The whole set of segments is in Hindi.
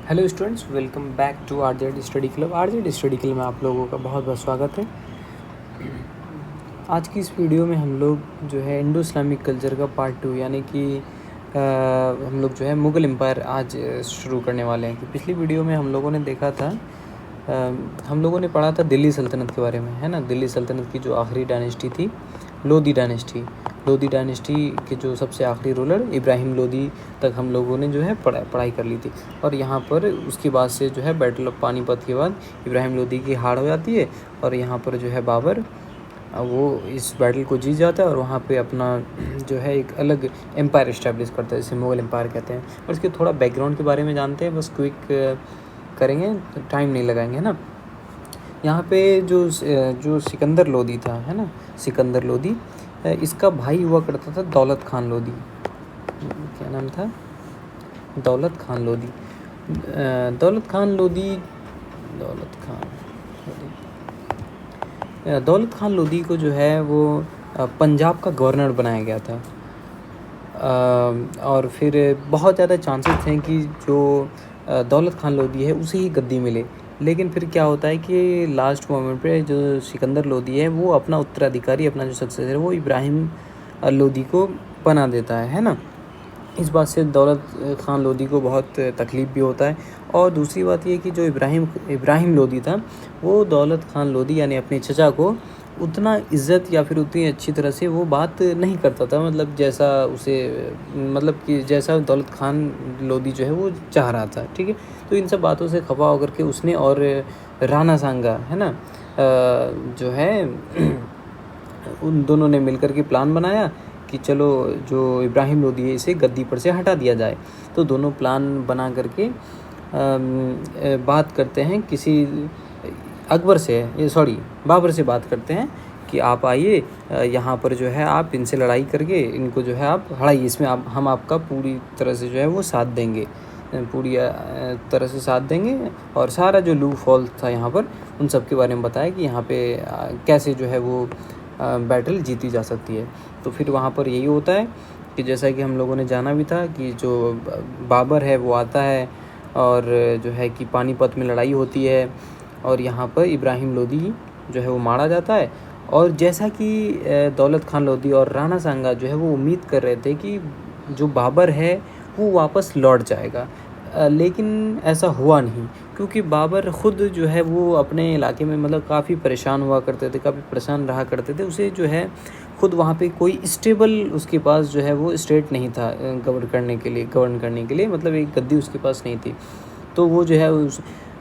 Hello students, welcome back to RZ study club. RZ study club में आप लोगों का बहुत बहुत स्वागत है। आज की इस वीडियो में हम लोग जो है इंडो इस्लामिक कल्चर का पार्ट 2 यानी कि हम लोग जो है मुग़ल एम्पायर आज शुरू करने वाले हैं। कि पिछली वीडियो में हम लोगों ने देखा था, हम लोगों ने पढ़ा था दिल्ली सल्तनत के बारे में, है ना। दिल्ली सल्तनत की जो आखिरी डायनेस्टी थी, लोधी डायनेस्टी के जो सबसे आखिरी रूलर इब्राहिम लोधी तक हम लोगों ने जो है पढ़ाई कर ली थी। और यहाँ पर उसके बाद से जो है बैटल ऑफ पानीपत के बाद इब्राहिम लोधी की हार हो जाती है और यहाँ पर जो है बाबर वो इस बैटल को जीत जाता है और वहाँ पे अपना जो है एक अलग एम्पायर इस्टेब्लिश करता है, जिसे मुग़ल एम्पायर कहते हैं। और इसके थोड़ा बैकग्राउंड के बारे में जानते हैं, बस क्विक करेंगे, टाइम नहीं लगाएंगे, है ना। यहाँ पे जो सिकंदर लोधी था, है ना, सिकंदर लोधी, इसका भाई हुआ करता था दौलत खान लोधी। क्या नाम था? दौलत खान लोधी। दौलत खान लोधी को जो है वो पंजाब का गवर्नर बनाया गया था। और फिर बहुत ज़्यादा चांसेस थे कि जो दौलत खान लोधी है उसे ही गद्दी मिले। लेकिन फिर क्या होता है कि लास्ट मोमेंट पे जो सिकंदर लोधी है वो अपना उत्तराधिकारी, अपना जो सक्सेसर है वो इब्राहिम लोधी को बना देता है ना। इस बात से दौलत खान लोधी को बहुत तकलीफ़ भी होता है। और दूसरी बात ये कि जो इब्राहिम लोधी था वो दौलत खान लोधी यानी अपने चचा को उतना इज़्ज़त या फिर उतनी अच्छी तरह से वो बात नहीं करता था, मतलब जैसा उसे, मतलब कि जैसा दौलत खान लोधी जो है वो चाह रहा था, ठीक है। तो इन सब बातों से खफा होकर के उसने और राणा सांगा, है ना, जो है उन दोनों ने मिलकर के प्लान बनाया कि चलो जो इब्राहिम लोधी है इसे गद्दी पर से हटा दिया जाए। तो दोनों प्लान बना करके बात करते हैं बाबर से बात करते हैं कि आप आइए यहाँ पर जो है आप इनसे लड़ाई करके इनको जो है आप हराइए, इसमें हम आपका पूरी तरह से जो है वो साथ देंगे, पूरी तरह से साथ देंगे। और सारा जो लूप फॉल था यहाँ पर उन सब के बारे में बताया कि यहाँ पे कैसे जो है वो बैटल जीती जा सकती है। तो फिर वहाँ पर यही होता है कि जैसा कि हम लोगों ने जाना भी था कि जो बाबर है वो आता है और जो है कि पानीपत में लड़ाई होती है और यहाँ पर इब्राहिम लोधी जो है वो मारा जाता है। और जैसा कि दौलत खान लोधी और राणा सांगा जो है वो उम्मीद कर रहे थे कि जो बाबर है वो वापस लौट जाएगा, लेकिन ऐसा हुआ नहीं, क्योंकि बाबर ख़ुद जो है वो अपने इलाके में मतलब काफ़ी परेशान हुआ करते थे, काफ़ी परेशान रहा करते थे। उसे जो है ख़ुद वहाँ पे कोई स्टेबल उसके पास जो है वो स्टेट नहीं था गवर्न करने के लिए, मतलब एक गद्दी उसके पास नहीं थी। तो वो जो है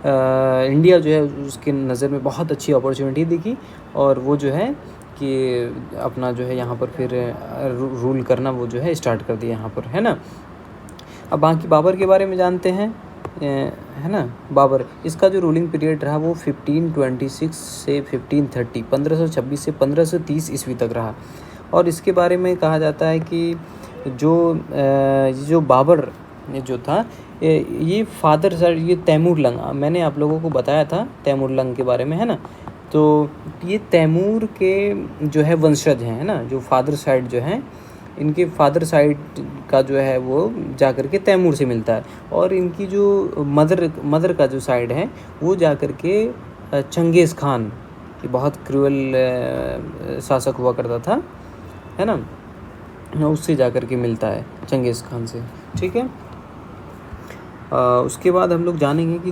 इंडिया जो है उसके नज़र में बहुत अच्छी अपॉर्चुनिटी दिखी और वो जो है कि अपना जो है यहाँ पर फिर रूल करना वो जो है स्टार्ट कर दिया यहाँ पर, है ना। अब बाकी बाबर के बारे में जानते हैं, है ना। बाबर, इसका जो रूलिंग पीरियड रहा वो 1526 से 1530, 1526 से 1530 ईस्वी तक रहा। और इसके बारे में कहा जाता है कि जो बाबर जो था ये फादर साइड, ये तैमूर लंग, मैंने आप लोगों को बताया था तैमूर लंग के बारे में, है ना। तो ये तैमूर के जो है वंशज हैं, है ना। जो फादर साइड जो हैं, इनके फादर साइड का जो है वो जा कर के तैमूर से मिलता है। और इनकी जो मदर का जो साइड है वो जा कर के चंगेज़ खान, ये बहुत क्रूअल शासक हुआ करता था, है ना, उससे जा कर के मिलता है चंगेज़ खान से, ठीक है। उसके बाद हम लोग जानेंगे कि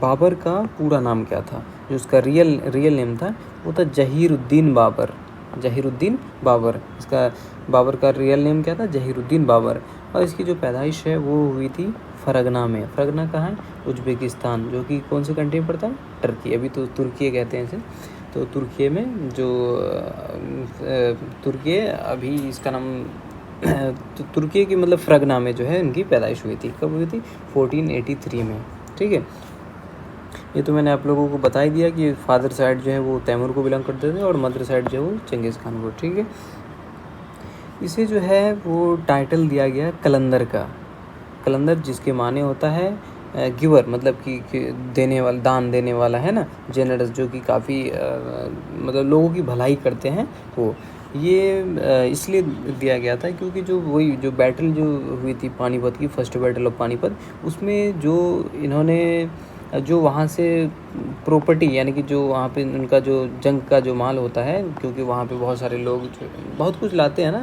बाबर का पूरा नाम क्या था। जो उसका रियल नेम था वो था जहीरुद्दीन बाबर। इसका बाबर का रियल नेम क्या था? जहीरुद्दीन बाबर। और इसकी जो पैदाइश है वो हुई थी फरगना में। फरगना कहाँ है? उज़्बेकिस्तान, जो कि कौन से कंट्री में पड़ता है? टर्की। अभी तो तुर्की कहते हैं इसे। तो तुर्की में जो तुर्की अभी इसका नाम तो तुर्की की मतलब फरगना में जो है इनकी पैदाइश हुई थी। कब हुई थी? 1483 में, ठीक है। ये तो मैंने आप लोगों को बता ही दिया कि फादर साइड जो है वो तैमूर को बिलोंग करते थे और मदर साइड जो है वो चंगेज़ खान को, ठीक है। इसे जो है वो टाइटल दिया गया कलंदर का। कलंदर जिसके माने होता है गिवर, मतलब कि देने वाला, दान देने वाला, है ना, जेनरस, जो कि काफ़ी मतलब लोगों की भलाई करते हैं वो। ये इसलिए दिया गया था क्योंकि जो बैटल जो हुई थी पानीपत की, फर्स्ट बैटल ऑफ पानीपत, उसमें जो इन्होंने जो वहाँ से प्रॉपर्टी, यानी कि जो वहाँ पे उनका जो जंग का जो माल होता है, क्योंकि वहाँ पे बहुत सारे लोग बहुत कुछ लाते हैं ना,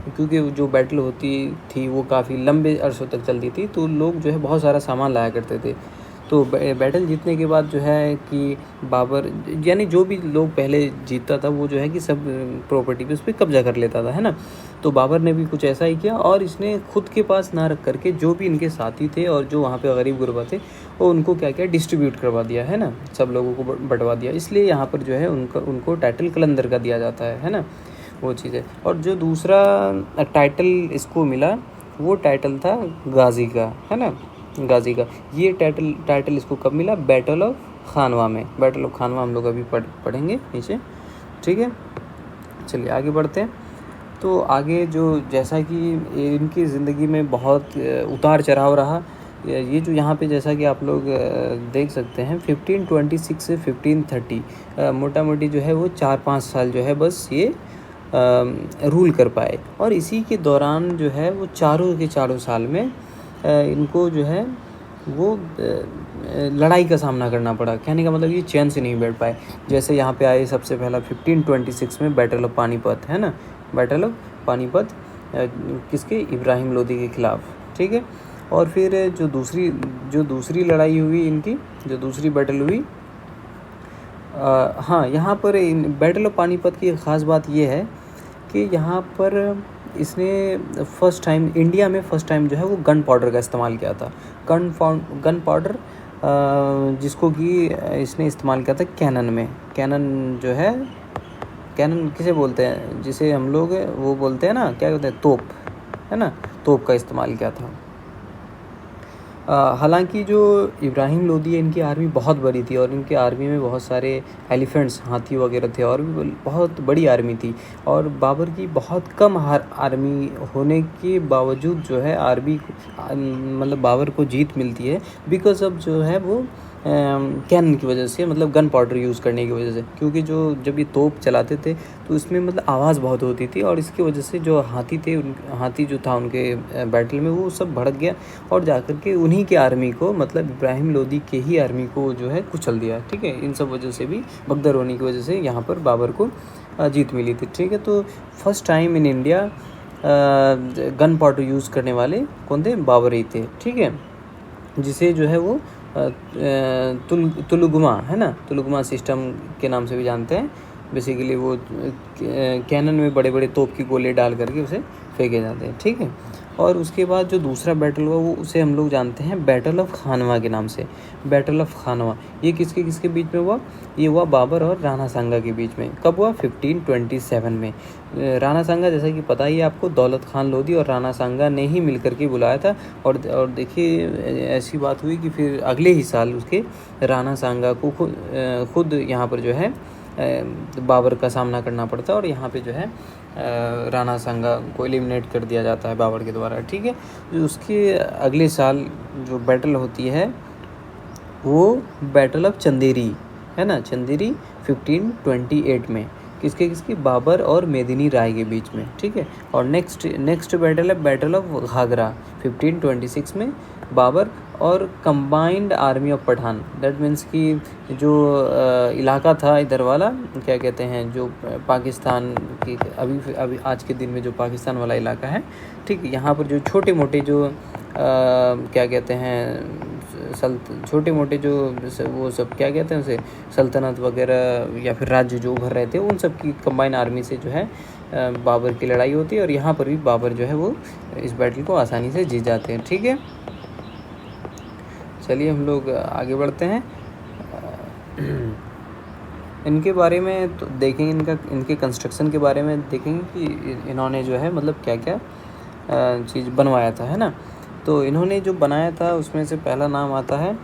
क्योंकि जो बैटल होती थी वो काफ़ी लंबे अरसों तक चलती थी, तो लोग जो है बहुत सारा सामान लाया करते थे। तो बैटल जीतने के बाद जो है कि बाबर, यानी जो भी लोग पहले जीतता था वो जो है कि सब प्रॉपर्टी पे उस पर कब्जा कर लेता था, है ना। तो बाबर ने भी कुछ ऐसा ही किया, और इसने खुद के पास ना रख करके जो भी इनके साथी थे और जो वहाँ पे गरीब गुरबा थे, वो उनको क्या क्या डिस्ट्रीब्यूट करवा दिया, है ना, सब लोगों को बंटवा दिया। इसलिए यहाँ पर जो है उनको टाइटल कलंदर का दिया जाता है ना, वो चीज़ है। और जो दूसरा टाइटल इसको मिला वो टाइटल था गाजी का, है ना, गाजी का। ये टाइटल इसको कब मिला? बैटल ऑफ खानवा में। बैटल ऑफ खानवा हम लोग अभी पढ़ेंगे नीचे, ठीक है। चलिए आगे बढ़ते हैं। तो आगे जो, जैसा कि इनकी ज़िंदगी में बहुत उतार चढ़ाव रहा, ये जो यहाँ पे जैसा कि आप लोग देख सकते हैं 1526 से 1530 मोटा मोटी जो है वो 4-5 साल जो है बस ये रूल कर पाए। और इसी के दौरान जो है वो चारों के चारों साल में इनको जो है वो लड़ाई का सामना करना पड़ा। कहने का मतलब ये चैन से नहीं बैठ पाए। जैसे यहाँ पे आए सबसे पहला 1526 में बैटल ऑफ पानीपत, है ना, बैटल ऑफ पानीपत किसके? इब्राहिम लोदी के खिलाफ, ठीक है। और फिर जो दूसरी लड़ाई हुई इनकी, जो दूसरी बैटल हुई, हाँ, यहाँ पर बैटल ऑफ पानीपत की एक ख़ास बात ये है कि यहाँ पर इसने फर्स्ट टाइम इंडिया में जो है वो गन पाउडर का इस्तेमाल किया था। गन पाउडर जिसको कि इसने इस्तेमाल किया था कैनन में। कैनन जो है, कैनन किसे बोलते हैं? जिसे हम लोग वो बोलते हैं ना, क्या कहते हैं, तोप, है ना, तोप का इस्तेमाल किया था। हालांकि जो इब्राहिम लोदी है, इनकी आर्मी बहुत बड़ी थी और इनकी आर्मी में बहुत सारे एलिफेंट्स, हाथी वगैरह थे, और भी बहुत बड़ी आर्मी थी। और बाबर की बहुत कम आर्मी होने के बावजूद जो है आर्मी मतलब बाबर को जीत मिलती है, बिकॉज ऑफ जो है वो कैनन की वजह से, मतलब गन पाउडर यूज़ करने की वजह से। क्योंकि जब ये तोप चलाते थे तो इसमें मतलब आवाज़ बहुत होती थी, और इसकी वजह से जो हाथी थे, हाथी जो था उनके बैटल में, वो सब भड़क गया और जाकर के उन्हीं की आर्मी को, मतलब इब्राहिम लोदी के ही आर्मी को जो है कुचल दिया, ठीक है। इन सब वजह से भी, बगदर होने की वजह से यहाँ पर बाबर को जीत मिली थी, ठीक है। तो first time in India gun powder use करने वाले कौन थे? बाबर ही थे, ठीक है। जिसे जो है वो तुलुगमा, है ना, तुलुगमा सिस्टम के नाम से भी जानते हैं। बेसिकली वो कैनन में बड़े बड़े तोप की गोले डाल करके उसे फेंके जाते हैं, ठीक है। और उसके बाद जो दूसरा बैटल हुआ वो उसे हम लोग जानते हैं बैटल ऑफ खानवा के नाम से। बैटल ऑफ खानवा ये किसके बीच में हुआ? ये हुआ बाबर और राणा सांगा के बीच में। कब हुआ? 1527 में। राणा सांगा, जैसा कि पता ही है आपको, दौलत खान लोधी और राणा सांगा ने ही मिल करके बुलाया था। और देखिए ऐसी बात हुई कि फिर अगले ही साल उसके राणा सांगा को खुद यहाँ पर जो है बाबर का सामना करना पड़ता है, और यहाँ पे जो है राणा सांगा को एलिमिनेट कर दिया जाता है बाबर के द्वारा, ठीक है। जो उसके अगले साल जो बैटल होती है वो बैटल ऑफ चंदेरी, है ना, चंदेरी 1528 में। किसकी? बाबर और मेदिनी राय के बीच में, ठीक है। और नेक्स्ट बैटल है बैटल ऑफ घाघरा 1526 में। बाबर और combined army of Pathan, that means कि जो इलाका था इधर वाला, क्या कहते हैं, जो पाकिस्तान की अभी आज के दिन में जो पाकिस्तान वाला इलाका है, ठीक, यहाँ पर जो छोटे मोटे जो क्या कहते हैं, छोटे मोटे जो वो सब क्या कहते हैं उसे, सल्तनत वगैरह या फिर राज्य जो उभर रहे थे, उन सब की कंबाइन आर्मी से जो है बाबर की लड़ाई होती है। और यहाँ पर भी बाबर जो है वो इस बैटल को आसानी से जीत जाते हैं, ठीक है। चलिए हम लोग आगे बढ़ते हैं। इनके बारे में तो देखेंगे, इनके कंस्ट्रक्शन के बारे में देखेंगे कि इन्होंने जो है मतलब क्या क्या चीज़ बनवाया था, है ना। तो इन्होंने जो बनाया था उसमें से पहला नाम आता है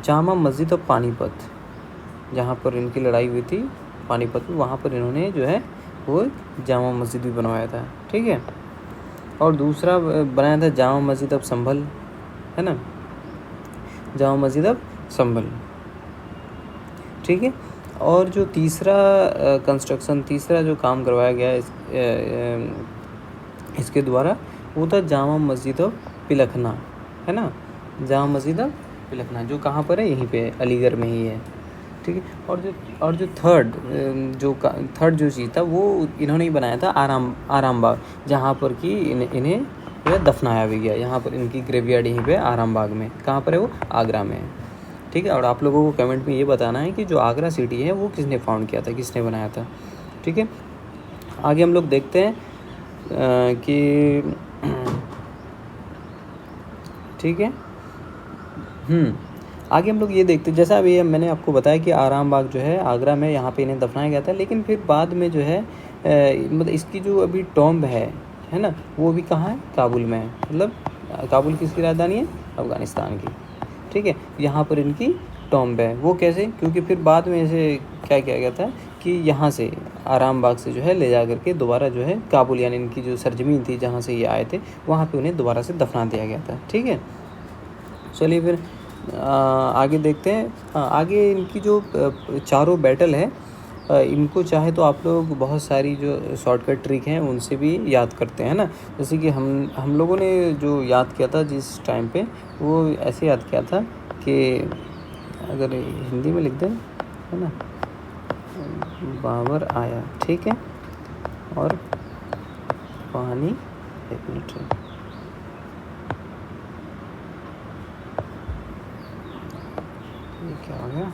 जामा मस्जिद ऑफ पानीपत। जहाँ पर इनकी लड़ाई हुई थी पानीपत में, वहाँ पर इन्होंने जो है वो जामा मस्जिद भी बनवाया था, ठीक है। और दूसरा बनाया था जामा मस्जिद ऑफ संभल, है ना, जामा मस्जिद ऑफ संभल, ठीक है। और जो तीसरा कंस्ट्रक्शन, तीसरा जो काम करवाया गया इसके द्वारा, वो था जामा मस्जिद ऑफ पिलखना, है ना, जामा मस्जिद ऑफ पिलखना, जो कहाँ पर है, यहीं पे अलीगढ़ में ही है, ठीक है। और जो थर्ड जो चीज़ था वो इन्होंने ही बनाया था, आराम बाग, जहाँ पर कि इन्हें दफनाया भी गया। यहाँ पर इनकी ग्रेवयार्ड यहीं पे आराम बाग में, कहाँ पर है वो, आगरा में है, ठीक है। और आप लोगों को कमेंट में ये बताना है कि जो आगरा सिटी है वो किसने फाउंड किया था, किसने बनाया था, ठीक है। आगे हम लोग देखते हैं कि ठीक है, आगे हम लोग ये देखते हैं, जैसा अभी मैंने आपको बताया कि आराम बाग जो है आगरा में, यहाँ पे इन्हें दफनाया गया था। लेकिन फिर बाद में जो है मतलब इसकी जो अभी टॉम्ब है ना, वो भी कहाँ है, काबुल में है। मतलब काबुल किसकी राजधानी है, अफ़गानिस्तान की, ठीक है। यहाँ पर इनकी टॉम्ब है। वो कैसे, क्योंकि फिर बाद में इसे क्या किया गया था कि यहाँ से आराम बाग से जो है ले जा करके दोबारा जो है काबुल, यानी इनकी जो सरजमीन थी जहाँ से ये आए थे, वहाँ पे उन्हें दोबारा से दफना दिया गया था, ठीक है। चलिए फिर आगे देखते हैं। आगे इनकी जो चारों बैटल है, इनको चाहे तो आप लोग बहुत सारी जो शॉर्टकट ट्रिक हैं उनसे भी याद करते हैं ना। जैसे कि हम लोगों ने जो याद किया था जिस टाइम पे, वो ऐसे याद किया था कि अगर हिंदी में लिख दें, है ना, बाबर आया, ठीक है, और पानी, एक मिनट, ये क्या हो गया,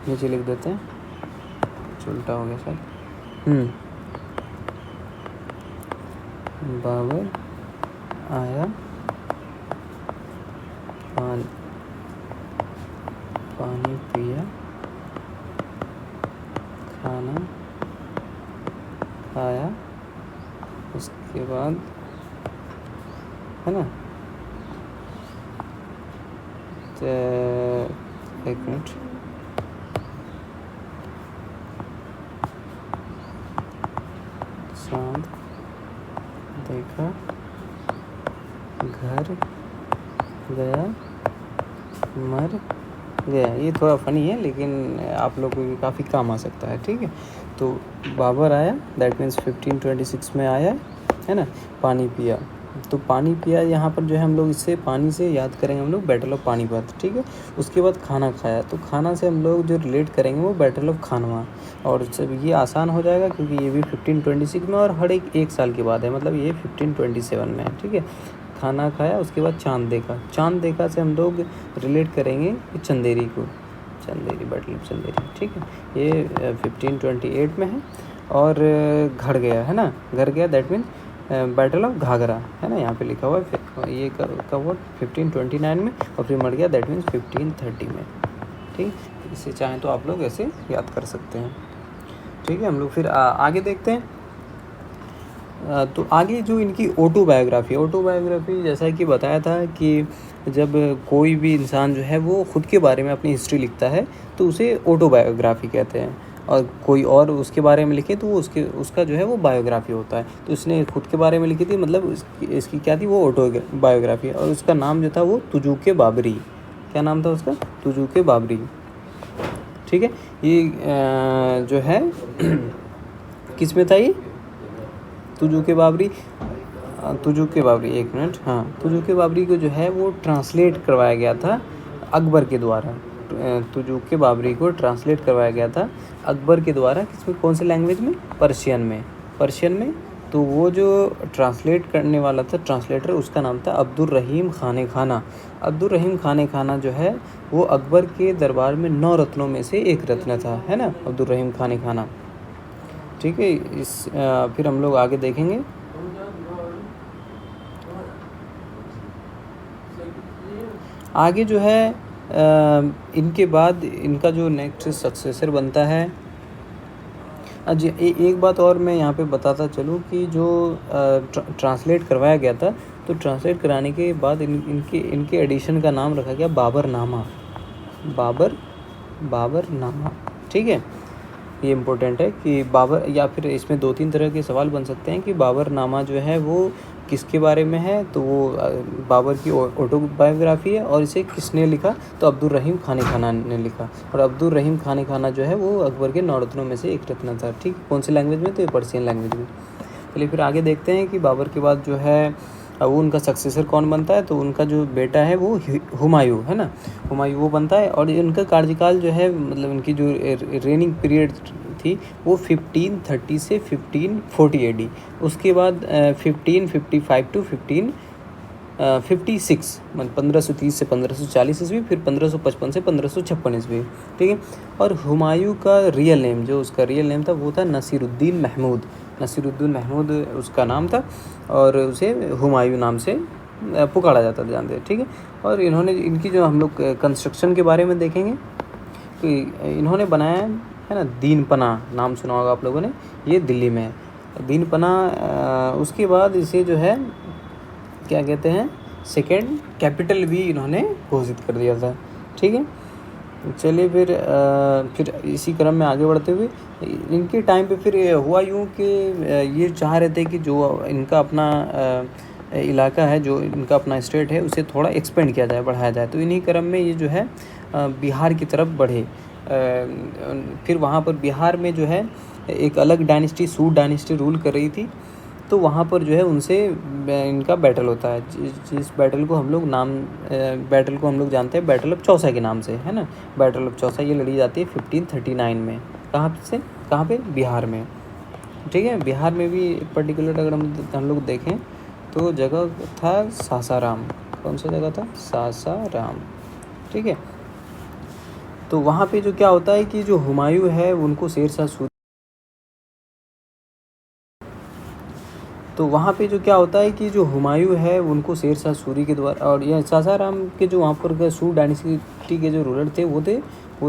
नीचे लिख देते हैं, उल्टा हो गया शायद। बाबर आया, पानी पिया, खाना खाया, उसके बाद, है ना, एक मिनट, चाँद देखा, घर गया, मर गया। ये थोड़ा फनी है लेकिन आप लोगों को काफ़ी काम आ सकता है, ठीक है। तो बाबर आया, दैट मीन्स 1526 में आया, है ना। पानी पिया, तो पानी पिया यहाँ पर जो है हम लोग इससे पानी से याद करेंगे हम लोग बैटल ऑफ पानीपत, ठीक है। उसके बाद खाना खाया, तो खाना से हम लोग जो रिलेट करेंगे वो बैटल ऑफ खानवा। और जब ये आसान हो जाएगा क्योंकि ये भी 1526 में और हर एक साल के बाद है, मतलब ये 1527 में है, ठीक है। खाना खाया, उसके बाद चाँद देखा, चाँद देखा से हम लोग रिलेट करेंगे चंदेरी को, चंदेरी, बैटल ऑफ चंदेरी, ठीक है। ये 1528 में है। और घर गया, है ना, घर गया, that means battle of Ghaghra, है ना, यहाँ पे लिखा हुआ है। ये कब हुआ, 1529 में, और फिर मर गया, दैट मीन्स 1530 में, ठीक। इसे चाहें तो आप लोग ऐसे याद कर सकते हैं, ठीक है। हम लोग फिर आगे देखते हैं। तो आगे जो इनकी ऑटोबायोग्राफी, जैसा कि बताया था कि जब कोई भी इंसान जो है वो खुद के बारे में अपनी हिस्ट्री लिखता है तो उसे ऑटोबायोग्राफी कहते हैं, और कोई और उसके बारे में लिखे तो वो उसका जो है वो बायोग्राफी होता है। तो इसने खुद के बारे में लिखी थी, मतलब इसकी क्या थी, वो ऑटोबायोग्राफी। और उसका नाम जो था वो तुजुक बाबरी, क्या नाम था उसका, तुजुक बाबरी, ठीक है। ये जो है किस में था, ये तुजुक बाबरी, एक मिनट, हाँ, तुजुक बाबरी को जो है वो ट्रांसलेट करवाया गया था अकबर के द्वारा। तुजुक बाबरी को ट्रांसलेट करवाया गया था अकबर के द्वारा, किसमें, कौन से लैंग्वेज में, पर्शियन में। तो वो जो ट्रांसलेट करने वाला था, ट्रांसलेटर, उसका नाम था अब्दुर्रहीम खान खाना। अब्दुर्रहीम खान खाना जो है वो अकबर के दरबार में 9 रत्नों में से एक रत्न था, है ना, अब्दुर्रहीम खान खाना, ठीक है। फिर हम लोग आगे देखेंगे। आगे जो है इनके बाद इनका जो नेक्स्ट सक्सेसर बनता है। जी, एक बात और मैं यहाँ पे बताता चलूँ कि जो ट्रांसलेट करवाया गया था, तो ट्रांसलेट कराने के बाद इनके एडिशन का नाम रखा गया बाबरनामा, ठीक है। ये इम्पोर्टेंट है कि बाबर, या फिर इसमें 2-3 तरह के सवाल बन सकते हैं कि बाबरनामा जो है वो किसके बारे में है, तो वो बाबर की ऑटोबायोग्राफी है। और इसे किसने लिखा, तो अब्दुल रहीम खान खाना ने लिखा। और अब्दुल रहीम खान खाना जो है वो अकबर के 9 रत्नों में से एक रत्न था। ठीक, कौन सी लैंग्वेज में, तो ये पर्शियन लैंग्वेज में। चलिए फिर आगे देखते हैं कि बाबर के बाद जो है वो उनका सक्सेसर कौन बनता है। तो उनका जो बेटा है वो हुमायूं है ना, हुमायूं वो बनता है। और उनका कार्यकाल जो है, मतलब उनकी जो रेनिंग पीरियड थी वो 1530 से 1540 AD। उसके बाद 1555 टू 1556, मतलब 1530 से 1540 ईस्वी, फिर 1555 से 1556 ईस्वी। ठीक है। और हुमायूं का रियल नेम, जो उसका रियल नेम था वो था नसीरुद्दीन महमूद। नसीरुद्दीन महमूद उसका नाम था और उसे हुमायूं नाम से पुकारा जाता था, जानते हैं। ठीक है। और इन्होंने, इनकी जो हम लोग कंस्ट्रक्शन के बारे में देखेंगे तो इन्होंने बनाया है ना, दीन पना नाम सुना होगा आप लोगों ने, ये दिल्ली में है दीन पना। उसके बाद इसे जो है क्या कहते हैं, सेकेंड कैपिटल भी इन्होंने घोषित कर दिया था। ठीक है। चलिए फिर इसी क्रम में आगे बढ़ते हुए इनके टाइम पे फिर हुआ यूँ कि ये चाह रहे थे कि जो इनका अपना इलाका है, जो इनका अपना स्टेट है, उसे थोड़ा एक्सपेंड किया जाए, बढ़ाया जाए। तो इन्हीं क्रम में ये जो है बिहार की तरफ बढ़े। फिर वहाँ पर बिहार में जो है एक अलग डायनेस्टी, सूट डायनेस्टी रूल कर रही थी। तो वहाँ पर जो है उनसे इनका बैटल होता है, जिस बैटल को हम लोग जानते हैं बैटल ऑफ चौसा के नाम से, है ना। बैटल ऑफ चौसा ये लड़ी जाती है 1539 में। कहाँ पे, बिहार में। ठीक है। बिहार में भी पर्टिकुलर अगर हम लोग देखें तो जगह था सासाराम। कौन सा जगह था, सासाराम। ठीक है। तो वहाँ पे जो क्या होता है कि जो हुमायूं है उनको शेरशाह सूरी, तो वहाँ पे जो क्या होता है कि जो हुमायूं है उनको शेरशाह सूरी के द्वारा, और यह सासाराम के जो वहाँ पर के सूर डायनेस्टी के जो रूलर थे वो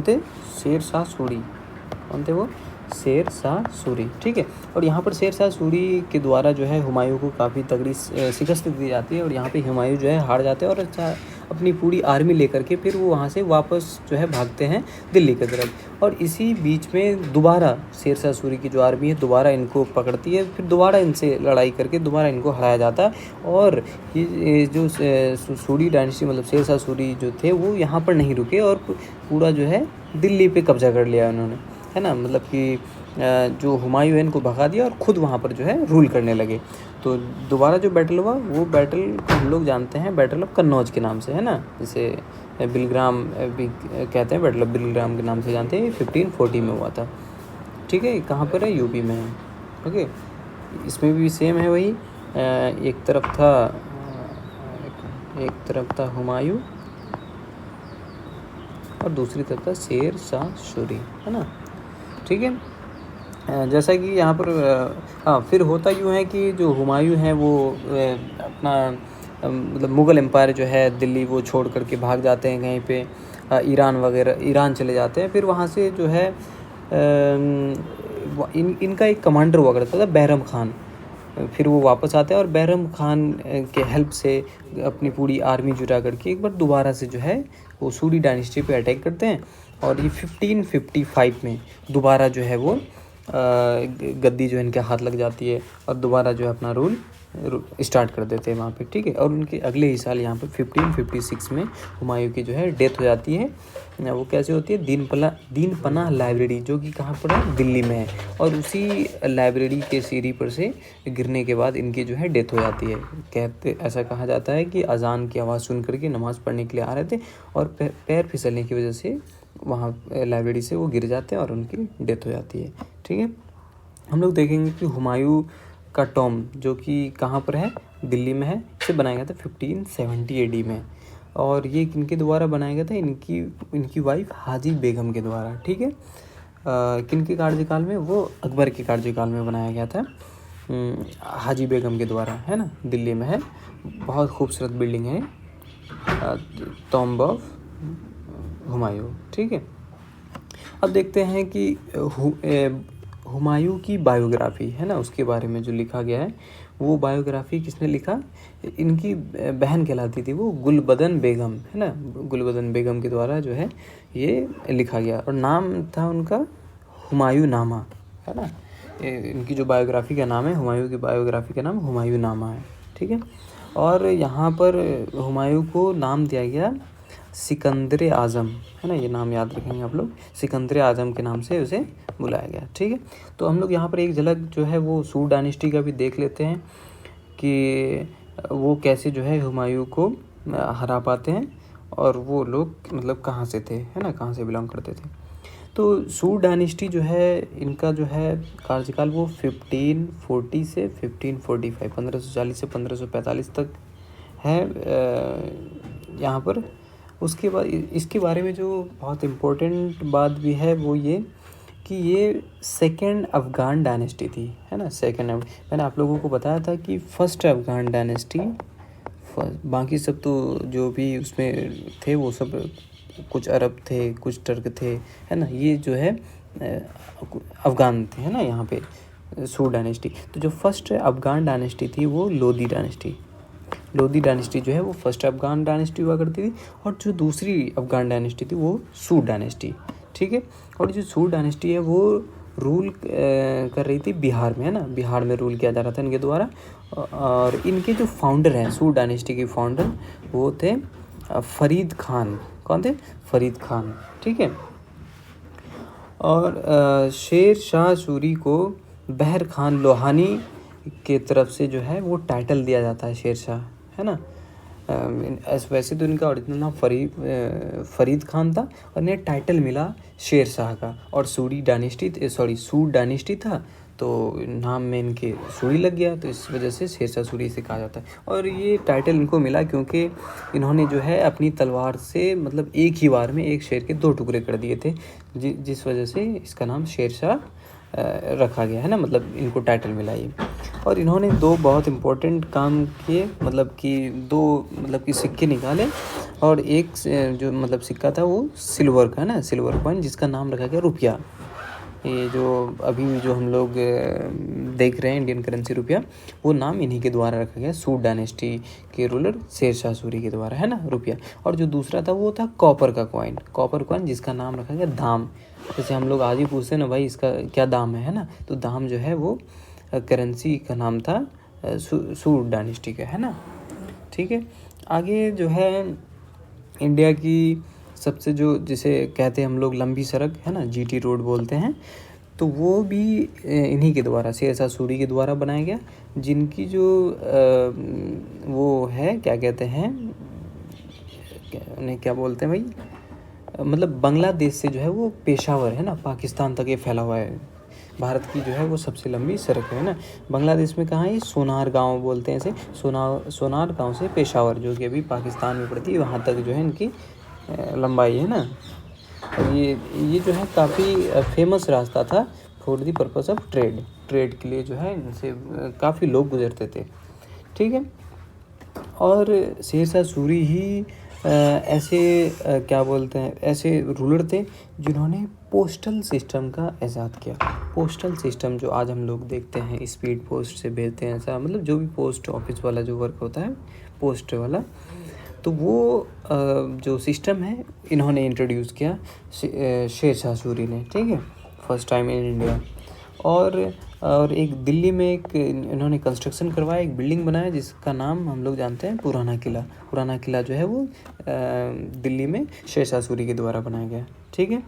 थे शेरशाह सूरी। कौन थे वो, शेरशाह सूरी। ठीक है। और यहाँ पर शेरशाह सूरी के द्वारा जो है हुमायूं को काफ़ी तगड़ी शिकस्त दी जाती है। और यहाँ पे हुमायूं जो है हार जाते हैं और अपनी पूरी आर्मी लेकर के फिर वो वहाँ से वापस जो है भागते हैं दिल्ली की तरफ। और इसी बीच में दोबारा शेरशाह सूरी की जो आर्मी है दोबारा इनको पकड़ती है, फिर दोबारा इनसे लड़ाई करके दोबारा इनको हराया जाता है। और ये जो सूरी डायनेस्टी, मतलब शेरशाह सूरी जो थे वो यहाँ पर नहीं रुके और पूरा जो है दिल्ली पे कब्जा कर लिया उन्होंने, है ना। मतलब कि जो हुमायूं है इनको भगा दिया और ख़ुद वहाँ पर जो है रूल करने लगे। तो दोबारा जो बैटल हुआ वो बैटल हम लोग जानते हैं बैटल ऑफ कन्नौज के नाम से, है ना। जिसे बिलग्राम भी कहते हैं, बैटल ऑफ बिलग्राम के नाम से जानते हैं। 1540 में हुआ था। ठीक है। कहाँ पर है, यूपी में है। ओके। इसमें भी सेम है वही, एक तरफ था हुमायूं और दूसरी तरफ था शेरशाह सूरी, है ना। ठीक है। जैसा कि यहाँ पर फिर होता यूँ है कि जो हुमायूं हैं वो अपना मतलब मुग़ल एम्पायर जो है दिल्ली वो छोड़ करके भाग जाते हैं कहीं पे, ईरान चले जाते हैं। फिर वहाँ से जो है इनका एक कमांडर हुआ करता था बैरम खान। फिर वो वापस आते हैं और बैरम खान के हेल्प से अपनी पूरी आर्मी जुटा करके एक बार दोबारा से जो है वो सूरी डायनेस्टी पे अटैक करते हैं। और ये 1555 में दोबारा जो है वो गद्दी जो है इनके हाथ लग जाती है और दोबारा जो है अपना रूल स्टार्ट कर देते हैं वहाँ पे। ठीक है। और उनके अगले ही साल यहाँ पे 1556 में हुमायूं की जो है डेथ हो जाती है। वो कैसे होती है, दीन पना लाइब्रेरी, जो कि कहाँ पर है, दिल्ली में है। और उसी लाइब्रेरी के सीढ़ी पर से गिरने के बाद इनकी जो है डेथ हो जाती है। ऐसा कहा जाता है कि अजान की आवाज़ सुन करके नमाज़ पढ़ने के लिए आ रहे थे और पैर फिसलने की वजह से वहाँ लाइब्रेरी से वो गिर जाते हैं और उनकी डेथ हो जाती है। ठीक है। हम लोग देखेंगे कि हुमायूं का टॉम जो कि कहाँ पर है, दिल्ली में है। इसे बनाया गया था 1570 AD में। और ये किनके द्वारा बनाया गया था, इनकी वाइफ हाजी बेगम के द्वारा। ठीक है। किनके कार्यकाल में, वो अकबर के कार्यकाल में बनाया गया था, हाजी बेगम के द्वारा, है ना। दिल्ली में है, बहुत खूबसूरत बिल्डिंग है, टॉम्ब ऑफ हुमायूं। ठीक है। अब देखते हैं कि हुमायूं की बायोग्राफी, है ना, उसके बारे में जो लिखा गया है वो बायोग्राफी किसने लिखा, इनकी बहन कहलाती थी वो गुलबदन बेगम, है ना। गुलबदन बेगम के द्वारा जो है ये लिखा गया और नाम था उनका हुमायूं नामा, है ना। इनकी जो बायोग्राफी का नाम है, हुमायूं की बायोग्राफी का नाम हुमायूं नामा है, ठीक है। और यहाँ पर हुमायूं को नाम दिया गया सिकंदर आज़म, है ना, ये नाम याद रखेंगे आप लोग, सिकंदर आज़म के नाम से उसे बुलाया गया, ठीक है। तो हम लोग यहाँ पर एक झलक जो है वो सूर डायनेस्टी का भी देख लेते हैं कि वो कैसे जो है हुमायूं को हरा पाते हैं और वो लोग मतलब कहाँ से थे, है ना, कहाँ से बिलोंग करते थे। तो सूर डायनेस्टी जो है इनका जो है कार्यकाल वो 1540 से 1545, 1540 से 1545 तक है यहाँ पर। उसके बाद इसके बारे में जो बहुत इम्पोर्टेंट बात भी है वो ये कि ये सेकेंड अफ़गान डायनेस्टी थी, है ना। मैंने आप लोगों को बताया था कि फर्स्ट अफ़गान डायनेस्टी, बाकी सब तो जो भी उसमें थे वो सब कुछ अरब थे, कुछ टर्क थे, है ना। ये जो है अफ़गान थे, है ना, यहाँ पे सूर डायनेस्टी। तो जो फर्स्ट अफ़गान डायनेस्टी थी वो लोदी डायनेस्टी जो है वो फर्स्ट अफ़गान डायनेस्टी हुआ करती थी, और जो दूसरी अफ़गान डायनेस्टी थी वो सूर डायनेस्टी, ठीक है। और जो सूर डायनेस्टी है वो रूल कर रही थी बिहार में, है ना, बिहार में रूल किया जा रहा था इनके द्वारा। और इनके जो फाउंडर हैं, सूर डायनेस्टी के फाउंडर, वो थे फरीद खान। कौन थे? फरीद खान, ठीक है। और शेर शाह सूरी को बहर खान लोहानी के तरफ से जो है वो टाइटल दिया जाता है शेर शाह, है ना। वैसे तो इनका ओरिजिनल नाम फरीद खान था और इन्हें टाइटल मिला शेर शाह का। और सूर डायनेस्टी था तो नाम में इनके सूरी लग गया, तो इस वजह से शेर शाह सूरी से कहा जाता है। और ये टाइटल इनको मिला क्योंकि इन्होंने जो है अपनी तलवार से मतलब एक ही बार में एक शेर के 2 टुकड़े कर दिए थे, जिस वजह से इसका नाम शेर शाह रखा गया, है ना, मतलब इनको टाइटल मिला ये। और इन्होंने 2 बहुत इम्पोर्टेंट काम किए, मतलब कि सिक्के निकाले, और एक जो मतलब सिक्का था वो सिल्वर का, है ना, सिल्वर कॉइन, जिसका नाम रखा गया रुपया। ये जो अभी जो हम लोग देख रहे हैं इंडियन करेंसी रुपया, वो नाम इन्हीं के द्वारा रखा गया, सूर डायनेस्टी के रूलर शेर शाह सूरी के द्वारा, है ना, रुपया। और जो दूसरा था वो था कॉपर कॉइन, जिसका नाम रखा गया दाम। जैसे हम लोग आज ही पूछते हैं ना भाई इसका क्या दाम है ना, तो दाम जो है वो करेंसी का नाम था सूर डायनेस्टी का, है ना, ठीक है। आगे जो है इंडिया की सबसे जो जिसे कहते हैं हम लोग लंबी सड़क, है ना, जीटी रोड बोलते हैं, तो वो भी इन्हीं के द्वारा, शेर शाह सूरी के द्वारा बनाया गया, जिनकी जो वो है क्या कहते हैं, उन्हें क्या बोलते हैं भाई, मतलब बांग्लादेश से जो है वो पेशावर, है ना, पाकिस्तान तक ये फैला हुआ है। भारत की जो है वो सबसे लंबी सड़क है ना। बांग्लादेश में कहाँ है? सोनार गांव बोलते हैं इसे, सोनार गांव से पेशावर, जो कि अभी पाकिस्तान में पड़ती है, वहाँ तक जो है इनकी लंबाई, है ना। और ये जो है काफ़ी फेमस रास्ता था for the purpose of trade के लिए, जो है इनसे काफ़ी लोग गुजरते थे, ठीक है। और शेर शाह सूरी ही ऐसे क्या बोलते हैं, ऐसे रूलर थे जिन्होंने पोस्टल सिस्टम का ईजाद किया। पोस्टल सिस्टम जो आज हम लोग देखते हैं, स्पीड पोस्ट से भेजते हैं, ऐसा मतलब जो भी पोस्ट ऑफिस वाला जो वर्क होता है पोस्ट वाला, तो वो जो सिस्टम है इन्होंने इंट्रोड्यूस किया शेर शाह सूरी ने, ठीक है, फर्स्ट टाइम इन इंडिया। और एक दिल्ली में एक इन्होंने कंस्ट्रक्शन करवाया, एक बिल्डिंग बनाया जिसका नाम हम लोग जानते हैं पुराना किला जो है वो दिल्ली में शेर शाह सूरी के द्वारा बनाया गया, ठीक है।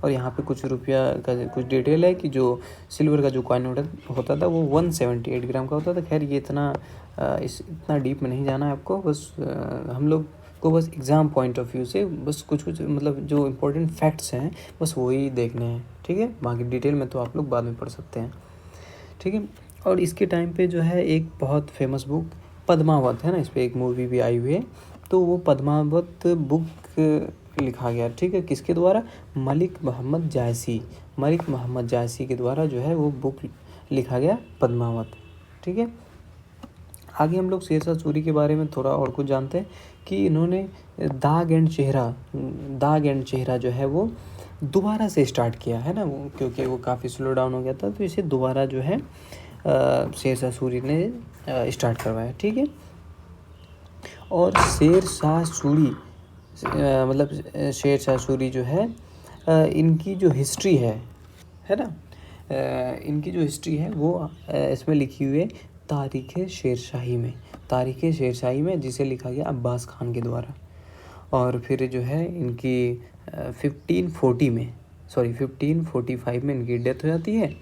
और यहाँ पे कुछ रुपया का कुछ डिटेल है कि जो सिल्वर का जो कॉइन होता था वो 178 ग्राम का होता था। खैर ये इतना डीप में नहीं जाना है आपको, बस हम लोग को बस एग्ज़ाम पॉइंट ऑफ व्यू से बस कुछ मतलब जो इम्पोर्टेंट फैक्ट्स हैं बस वही देखने हैं, ठीक है। बाकी डिटेल में तो आप लोग बाद में पढ़ सकते हैं, ठीक है। और इसके टाइम पे जो है एक बहुत फेमस बुक पद्मावत, है ना, इस पर एक मूवी भी आई हुई है, तो वो पद्मावत बुक लिखा गया, ठीक है, किसके द्वारा? मलिक मोहम्मद जायसी के द्वारा जो है वो बुक लिखा गया पद्मावत, ठीक है। आगे हम लोग शेर शाह सूरी के बारे में थोड़ा और कुछ जानते हैं कि इन्होंने दाग एंड चेहरा जो है वो दोबारा से स्टार्ट किया, है ना, वो क्योंकि वो काफ़ी स्लो डाउन हो गया था, तो इसे दोबारा जो है शेर शाह सूरी ने स्टार्ट करवाया, ठीक है। और शेर शाह सूरी जो है इनकी जो हिस्ट्री है है ना। इनकी जो हिस्ट्री है वो इसमें लिखी हुई है तारीख़ शेरशाही में, तारीख़ शेरशाही में, जिसे लिखा गया अब्बास खान के द्वारा। और फिर जो है इनकी 1545 में इनकी डेथ हो जाती है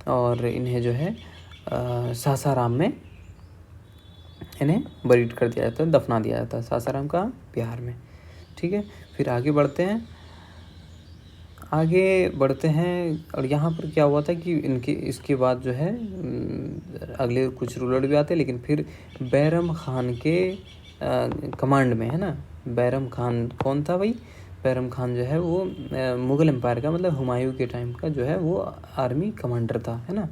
और इन्हें जो है सासाराम में इन्हें बरीड कर दिया जाता है, दफना दिया जाता है। सासाराम का बिहार में, ठीक है। फिर आगे बढ़ते हैं और यहाँ पर क्या हुआ था कि इनके इसके बाद जो है अगले कुछ रूलर भी आते हैं, लेकिन फिर बैरम खान के कमांड में, है ना। बैरम खान कौन था भाई? बैरम खान जो है वो मुग़ल एम्पायर का, मतलब हुमायूं के टाइम का जो है वो आर्मी कमांडर था, है ना।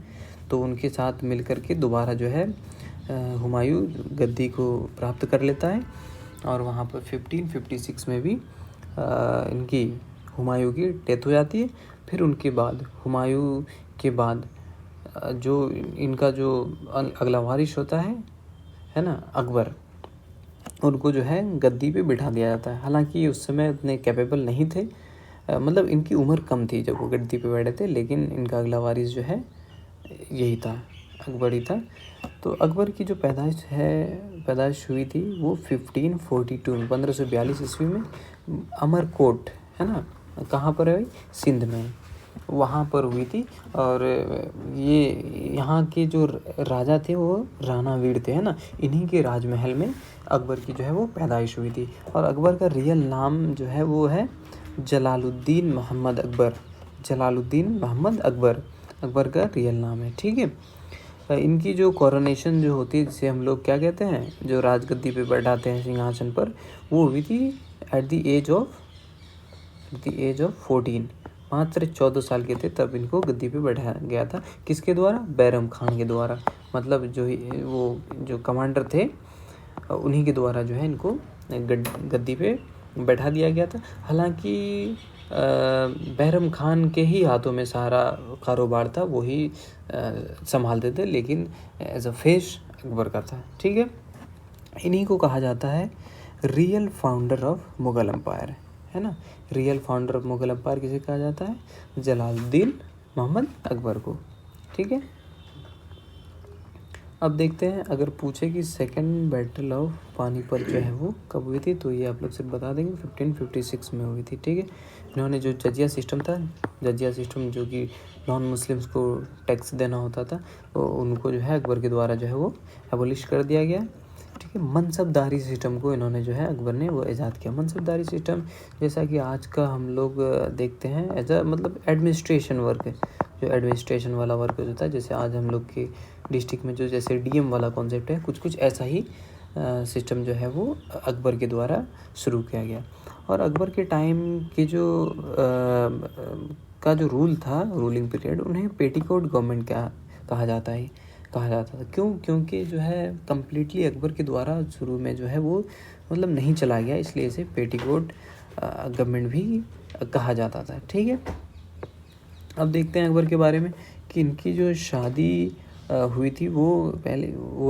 तो उनके साथ मिलकर के दोबारा जो है हुमायूं गद्दी को प्राप्त कर लेता है और वहाँ पर 1556 में भी इनकी हुमायूं की डेथ हो जाती है। फिर उनके बाद हुमायूं के बाद जो इनका जो अगला वारिस होता है ना, अकबर, उनको जो है गद्दी पे बिठा दिया जाता है। हालांकि उस समय उतने कैपेबल नहीं थे, मतलब इनकी उम्र कम थी जब वो गद्दी पे बैठे थे, लेकिन इनका अगला वारिस जो है यही था, अकबर ही था। तो अकबर की जो पैदाइश हुई थी वो 1542 ईस्वी में अमरकोट, है ना, कहाँ पर है भाई? सिंध में, वहाँ पर हुई थी। और ये यहाँ के जो राजा थे वो राणावीर थे, है ना। इन्हीं के राजमहल में अकबर की जो है वो पैदाइश हुई थी। और अकबर का रियल नाम जो है वो है जलालुद्दीन मोहम्मद अकबर। जलालुद्दीन मोहम्मद अकबर अकबर का रियल नाम है, ठीक है। इनकी जो कोरोनेशन जो होती है, जिसे हम लोग क्या कहते हैं, जो राजगद्दी पे बैठाते हैं सिंहासन पर, वो हुई थी एट द एज ऑफ 14। मात्र 14 साल के थे तब इनको गद्दी पे बैठाया गया था। किसके द्वारा? बैरम खान के द्वारा। मतलब जो कमांडर थे उन्हीं के द्वारा जो है इनको गद्दी पे बैठा दिया गया था। हालांकि बैरम खान के ही हाथों में सारा कारोबार था, वही संभालते थे, लेकिन एज अ फेस अकबर का था, ठीक है। इन्हीं को कहा जाता है real founder of Mughal empire, है ना। Real founder of Mughal empire किसे कहा जाता है? जलालुद्दीन मोहम्मद अकबर को, ठीक है। अब देखते हैं, अगर पूछे कि सेकंड बैटल ऑफ पानीपत जो है वो कब हुई थी, तो ये आप लोग सिर्फ बता देंगे 1556 में हुई थी, ठीक है। इन्होंने जो जजिया सिस्टम जो कि नॉन मुस्लिम्स को टैक्स देना होता था, तो उनको जो है अकबर के द्वारा जो है वो एबोलिश कर दिया गया, ठीक है। मनसबदारी सिस्टम को इन्होंने जो है अकबर ने वो ईजाद किया। मनसबदारी सिस्टम जैसा कि आज का हम लोग देखते हैं एज अ मतलब एडमिनिस्ट्रेशन वर्क, जो एडमिनिस्ट्रेशन वाला वर्क होता है, जैसे आज हम लोग के डिस्ट्रिक्ट में जो जैसे डीएम वाला कॉन्सेप्ट है, कुछ ऐसा ही सिस्टम जो है वो अकबर के द्वारा शुरू किया गया। और अकबर के टाइम के जो का जो रूल था, रूलिंग पीरियड, उन्हें पेटीकोट गवर्नमेंट कहा जाता था। क्यों? क्योंकि जो है कम्प्लीटली अकबर के द्वारा शुरू में जो है वो मतलब नहीं चला गया, इसलिए इसे पेटीकोट गवर्नमेंट भी कहा जाता था, ठीक है। अब देखते हैं अकबर के बारे में कि इनकी जो शादी हुई थी वो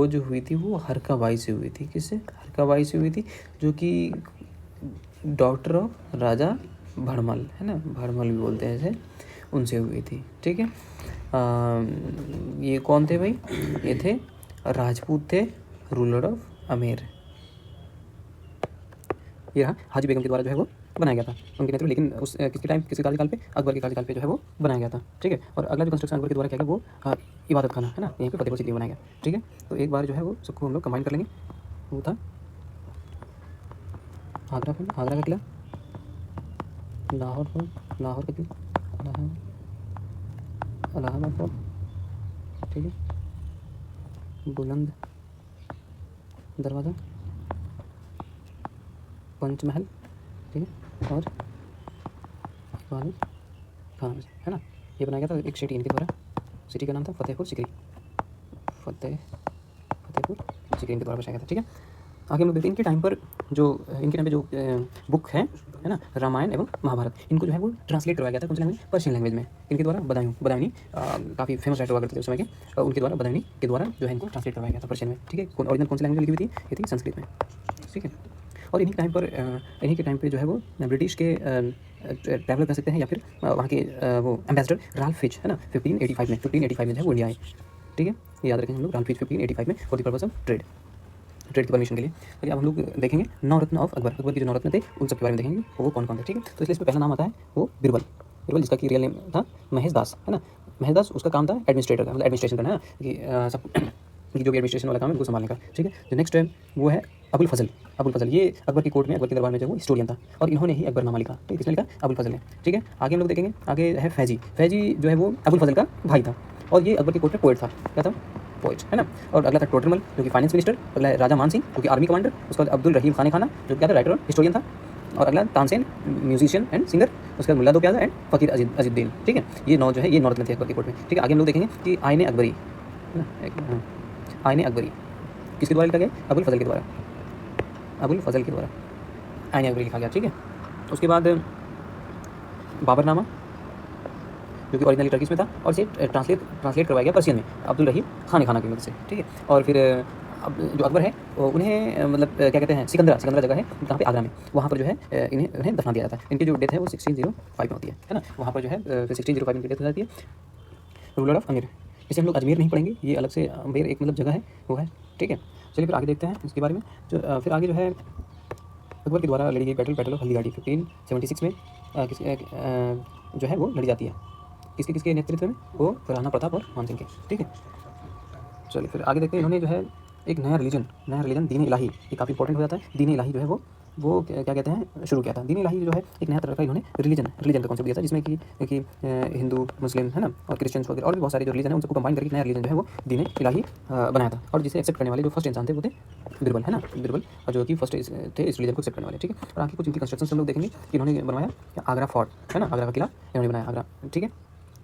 जो हुई थी वो हरका बाई से हुई थी। किससे? हरका बाई से हुई थी, जो कि डॉक्टर ऑफ राजा भड़मल, है ना, भड़मल भी बोलते हैं इसे, उनसे हुई थी, ठीक है। ये कौन थे भाई? ये थे राजपूत थे, रूलर ऑफ अमेर। ये रहा हाजी बेगम के द्वारा जो है वो बनाया गया था उनके नेतृत्व, लेकिन किसके कार्यकाल पे? अकबर के कार्यकाल पे जो है वो बनाया गया था, ठीक है। और अगला जो कंस्ट्रक्शन अकबर के द्वारा किया गया वो इबादत खाना, है ना, यहीं पे फतेहपुर सीकरी बनाया गया, ठीक है। तो एक बार जो है वो सबको हम लोग कंबाइन कर लेंगे। वो था आगरा का किला, लाहौर का किला, इलाहाबाद फोर्ट, ठीक है, बुलंद दरवाज़ा, पंचमहल, ठीक है, और इबादत खाना, है ना। ये बनाया गया था एक सिटी इनके द्वारा, सिटी का नाम था फतेहपुर सीकरी इनके द्वारा बसाया गया था, ठीक है। आगे हम लोग देखते हैं इनके टाइम पे जो बुक है ना, रामायण एवं महाभारत, इनको जो है वो ट्रांसलेट करवाया गया था कौन सी लैंग्वेज? पर्शियन लैंग्वेज में। इनके द्वारा बदायूनी काफ़ी फेमस राइटर हुआ करते थे उस समय के, उनके द्वारा बदायूनी के द्वारा जो है इनको ट्रांसलेट करवाया गया था पर्शियन में, ठीक है। ओरिजिनल कौन सी लैंग्वेज लिखी हुई थी? ये थी संस्कृत में, ठीक है। और इन्हीं के टाइम पर जो है वो ब्रिटिश के ट्रैवलर कर सकते हैं या फिर वहाँ के वो एम्बेसडर राल्फ फिच, है ना, 1585 में जो है वो इंडिया आए। ठीक है, ये याद रखेंगे हम लोग, राल्फ फिच 1585 में for the purpose of trade की परमिशन के लिए। तो अब हम लोग देखेंगे नवरत्न ऑफ अकबर के जो नवरत्न थे उन सब के बारे में देखेंगे वो कौन कौन थे। ठीक है, तो इसलिए इसमें पहला नाम आता है वो बीरबल, जिसका कि रियल नेम था महेश दास, है ना। महेश दास, उसका काम था एडमिनिस्ट्रेटर का, मतलब एडमिनिस्ट्रेशन करना है कि सब कि जो भी एडमिनिस्ट्रेशन वाला काम है उनको संभालने का। ठीक है, जो नेक्स्ट है वो है अबुल फजल। ये अकबर की कोर्ट में, अकबर के दरबार में जो वो हिस्टोरियन था और इन्होंने ही अकबरनामा लिखा। ठीक है, किसने लिखा? अबुल फजल ने। ठीक है, आगे हम लोग देखेंगे, आगे है फैजी जो है वो अबुल फजल का भाई था और ये अकबर की कोर्ट में पोएट था। क्या था? पोएट, है ना। और अगला था टोडरमल जो कि फाइनेंस मिनिस्टर। अगला है राजा मान सिंह जो कि आर्मी कमांडर। उसका अब्दुल रहीम खाना जो क्या था? राइटर और हिस्टोरियन था। और अगला तानसेन, म्यूजिशियन एंड सिंगर। उसका मुल्ला दो प्याजा एंड फ़कीर अजीजुद्दीन। ठीक है, ये 9 जो है ये 9 रत्न थे अकबर की कोर्ट में। ठीक है, आगे हम लोग देखेंगे कि आईने अकबरी, है ना, आईने अकबरी किसके द्वारा लिखा गया? अबुल फजल के द्वारा आईने अकबरी लिखा गया। ठीक है, उसके बाद बाबरनामा जो कि ओरिजिनली टर्किश में था और इसे ट्रांसलेट करवाया गया पर्शियन में अब्दुल रहीम खाना की मदद से। ठीक है, और फिर अब जो अकबर है उन्हें मतलब क्या कहते हैं, सिकंदरा जगह है जहाँ पे आगरा में, वहाँ पर जो है इन्हें दफना दिया जाता है। इनकी जो डेथ है वो 1605 में होती है ना। वहाँ पर जो है 1605 में इनकी डेथ हो जाती है। रूलर ऑफ अमीर, इसे हम लोग अजमेर नहीं पढ़ेंगे, ये अलग से अमीर एक मतलब जगह है वो है। ठीक है, चलिए फिर आगे देखते हैं इसके बारे में। जो फिर आगे जो है अकबर के द्वारा लड़ी गई बैटल ऑफ हल्दीघाटी 1576 में जो है वो लड़ी जाती है। किसके नेतृत्व में? वो राणा प्रताप और मान सिंह के। ठीक है, चलिए फिर आगे देखते हैं। इन्होंने जो है एक नया रिलीजन दीन इलाही, ये काफ़ी इंपॉर्टेंट हो जाता है। दीन इलाही जो है वो क्या कहते हैं, शुरू किया था। दीन इलाही जो है एक नया तरह का इन्होंने रिलीजन का कॉन्सेप्ट दिया था, जिसमें कि हिंदू, मुस्लिम, है ना, और क्रिश्चियंस वगैरह और भी बहुत सारे जो रिलीजन है उनको कंबाइन करके नया रिलीजन जो है वो दीन इलाही बनाया था। और जिसे एक्सेप्ट करने वाले जो फर्स्ट इंसान थे वो थे बीरबल, है ना, और जो कि फर्स्ट थे इस रिलीजन को एक्सेप्ट करने वाले। ठीक है, और आगे कुछ इनकी कंस्ट्रक्शन हम लोग देखेंगे कि इन्होंने बनवाया आगरा फोर्ट, है ना, आगरा का किला इन्होंने बनाया आगरा। ठीक है,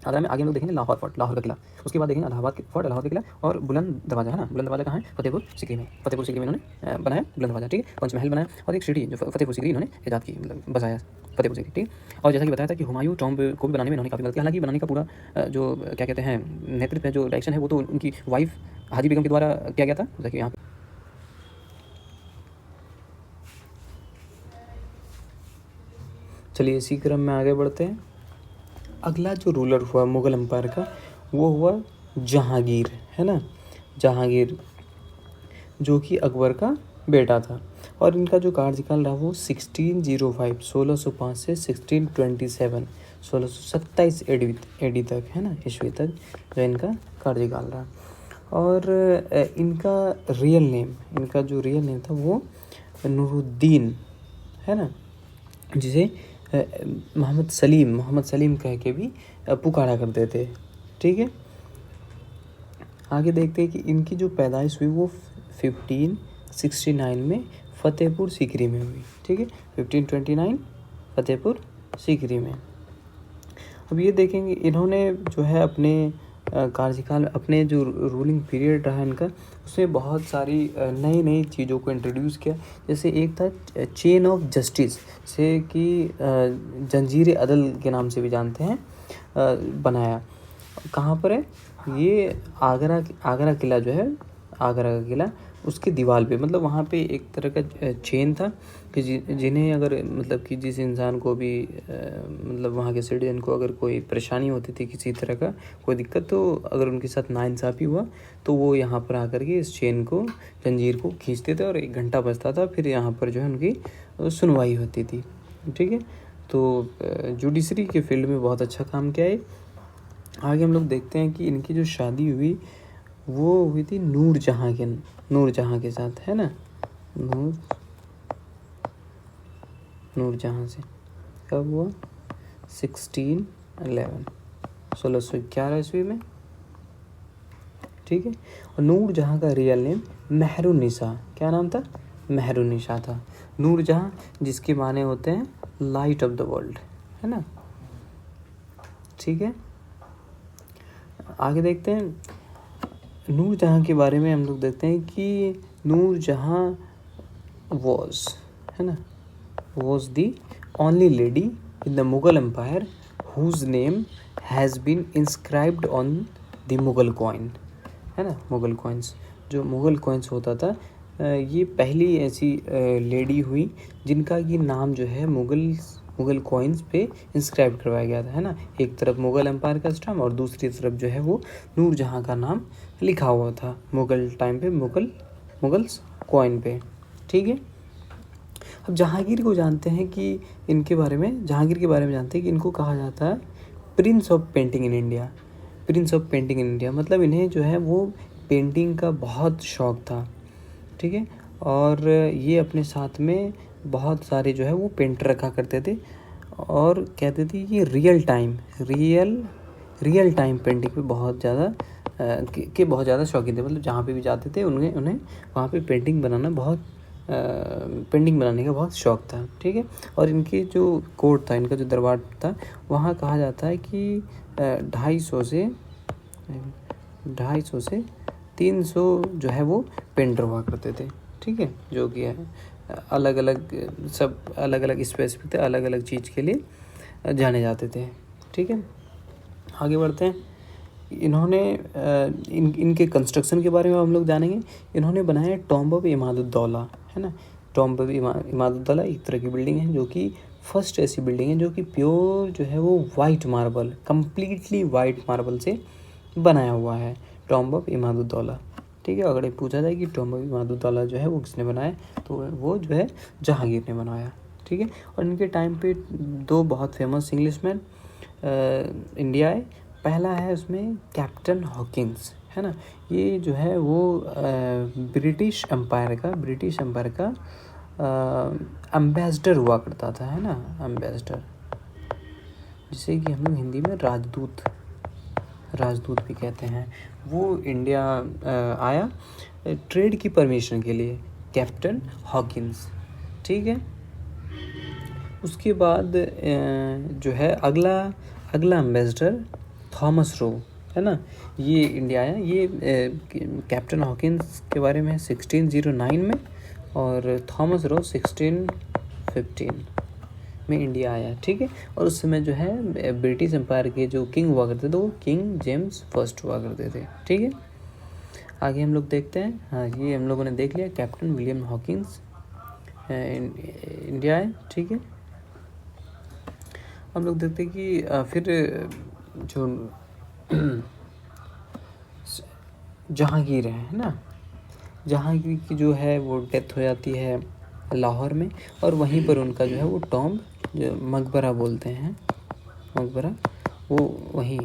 आगरा में आगे हम लोग देखेंगे लाहौर का किला। उसके बाद देखेंगे इलाहाबाद का किला और बुलंद दरवाजा, है ना। बुलंद दरवाजा कहाँ है? फतेहपुर सीकरी में इन्होंने बनाया बुलंद दरवाजा। ठीक है, पंचमहल बनाया और एक सिटी जो फतेहपुर सीकरी इन्होंने ईजाद की, मतलब बसाया फतेहपुर सीकरी। ठीक, और जैसा कि बताया था कि हुमायूं टॉम्ब को भी बनाने में इन्होंने काफ़ी मदद की। हालांकि बनाने का पूरा जो क्या कहते हैं नेतृत्व है, जो डायरेक्शन है, वो तो उनकी वाइफ हाजी बेगम के द्वारा किया गया था। जैसा कि यहाँ चलिए इसी क्रम में आगे बढ़ते हैं। अगला जो रूलर हुआ मुग़ल एम्पायर का वो हुआ जहांगीर, है ना, जहांगीर जो कि अकबर का बेटा था। और इनका जो कार्यकाल रहा वो 1605 से 1627 एडी तक, है ना, ईस्वी तक जो इनका कार्यकाल रहा। और इनका जो रियल नेम था वो नूरुद्दीन, है ना, जिसे मोहम्मद सलीम कह के भी पुकारा करते थे। ठीक है, आगे देखते हैं कि इनकी जो पैदाइश हुई वो 1569 में फतेहपुर सीकरी में हुई। ठीक है, 1529 फतेहपुर सीकरी में। अब ये देखेंगे इन्होंने जो है अपने कार्यकाल, अपने जो रूलिंग पीरियड रहा इनका, उसमें बहुत सारी नई चीज़ों को इंट्रोड्यूस किया। जैसे एक था चेन ऑफ जस्टिस, से कि जंजीर अदल के नाम से भी जानते हैं, बनाया। कहाँ पर है ये? आगरा किला जो है, आगरा का किला, उसकी दीवार पे, मतलब वहाँ पे एक तरह का चेन था कि जिन्हें अगर मतलब कि जिस इंसान को भी मतलब वहाँ के सिटीजन को अगर कोई परेशानी होती थी, किसी तरह का कोई दिक्कत, तो अगर उनके साथ नाइंसाफ़ी हुआ तो वो यहाँ पर आकर के इस चेन को, जंजीर को खींचते थे और 1 घंटा बजता था, फिर यहाँ पर जो है उनकी सुनवाई होती थी। ठीक है, तो जुडिशरी के फील्ड में बहुत अच्छा काम किया है। आगे हम लोग देखते हैं कि इनकी जो शादी हुई वो हुई थी नूरजहाँ के साथ, है ना, नूरजहाँ से। कब हुआ? 1611 ईस्वी में। ठीक है, और नूरजहाँ का रियल नेम मेहरुन्निसा, क्या नाम था? मेहरुन्निसा था। नूरजहाँ जिसके माने होते हैं लाइट ऑफ द वर्ल्ड, है ना। ठीक है, आगे देखते हैं नूरजहाँ के बारे में। हम लोग देखते हैं कि नूरजहाँ वॉज, है ना, was the only lady in the Mughal empire whose name has been inscribed on the Mughal coin, है ना। मुगल कॉइन्स, जो मुगल कॉइन्स होता था ये पहली ऐसी लेडी हुई जिनका कि नाम जो है मुग़ल कॉइन्स पे इंस्क्राइब करवाया गया था, है ना। एक तरफ मुग़ल एम्पायर का स्टैम्प और दूसरी तरफ जो है वो नूरजहाँ का नाम लिखा हुआ था मुग़ल टाइम पे, मुग़ल्स कॉइन पे, ठीक है। अब जहांगीर को जानते हैं कि जहांगीर के बारे में जानते हैं कि इनको कहा जाता है Prince of painting in India. Prince of painting in India मतलब इन्हें जो है वो पेंटिंग का बहुत शौक़ था, ठीक है। और ये अपने साथ में बहुत सारे जो है वो पेंटर रखा करते थे और कहते थे कि रियल टाइम पेंटिंग पे बहुत ज़्यादा बहुत ज़्यादा शौकीन थे। मतलब जहाँ पे भी जाते थे उन्हें वहाँ पे पेंटिंग बनाने का बहुत शौक़ था, ठीक है। और इनके जो कोर्ट था, इनका जो दरबार था, वहाँ कहा जाता है कि 250 से 300 जो है वो पेंटर हुआ करते थे, ठीक है। जो कि अलग अलग स्पेसिफिक थे, अलग अलग चीज़ के लिए जाने जाते थे, ठीक है। आगे बढ़ते हैं। इन्होंने इनके कंस्ट्रक्शन के बारे में हम लोग जानेंगे। इन्होंने बनाया टॉम्ब ऑफ इमादुद्दौला, है ना। टॉम्ब ऑफ इमादुद्दौला एक तरह की बिल्डिंग है जो कि फर्स्ट ऐसी बिल्डिंग है जो कि प्योर जो है वो कम्प्लीटली वाइट मार्बल से बनाया हुआ है, टॉम्ब ऑफ इमादुद्दौला, ठीक है। अगर पूछा जाए कि टॉम्ब ऑफ इमादुद्दौला जो है वो किसने बनाया, तो वो जो है जहांगीर ने बनाया, ठीक है। और इनके टाइम पे 2 बहुत फेमस इंग्लिशमैन इंडिया आए। पहला है उसमें कैप्टन हॉकिंस, है ना। ये जो है वो ब्रिटिश एम्पायर का एम्बेसडर हुआ करता था, है ना। एम्बेसडर, जिसे कि हम लोग हिंदी में राजदूत भी कहते हैं। वो इंडिया आया ट्रेड की परमिशन के लिए, कैप्टन हॉकिंस, ठीक है। उसके बाद जो है अगला एम्बेसडर थॉमस रो, है ना। ये इंडिया आया। ये कैप्टन हॉकिंस के बारे में 1609 में और थॉमस रो 1615 में इंडिया आया, ठीक है। और उस समय जो है ब्रिटिश एम्पायर के जो किंग हुआ करते थे वो किंग जेम्स फर्स्ट हुआ करते थे, ठीक है। आगे हम लोग देखते हैं। हाँ, ये हम लोगों ने देख लिया कैप्टन विलियम हॉकिंस इंडिया है, ठीक है। हम लोग देखते हैं कि फिर जो जहांगीर है ना, जहांगीर की जो है वो डेथ हो जाती है लाहौर में, और वहीं पर उनका जो है वो टॉम्ब, जो मकबरा बोलते हैं, मकबरा, वो वहीं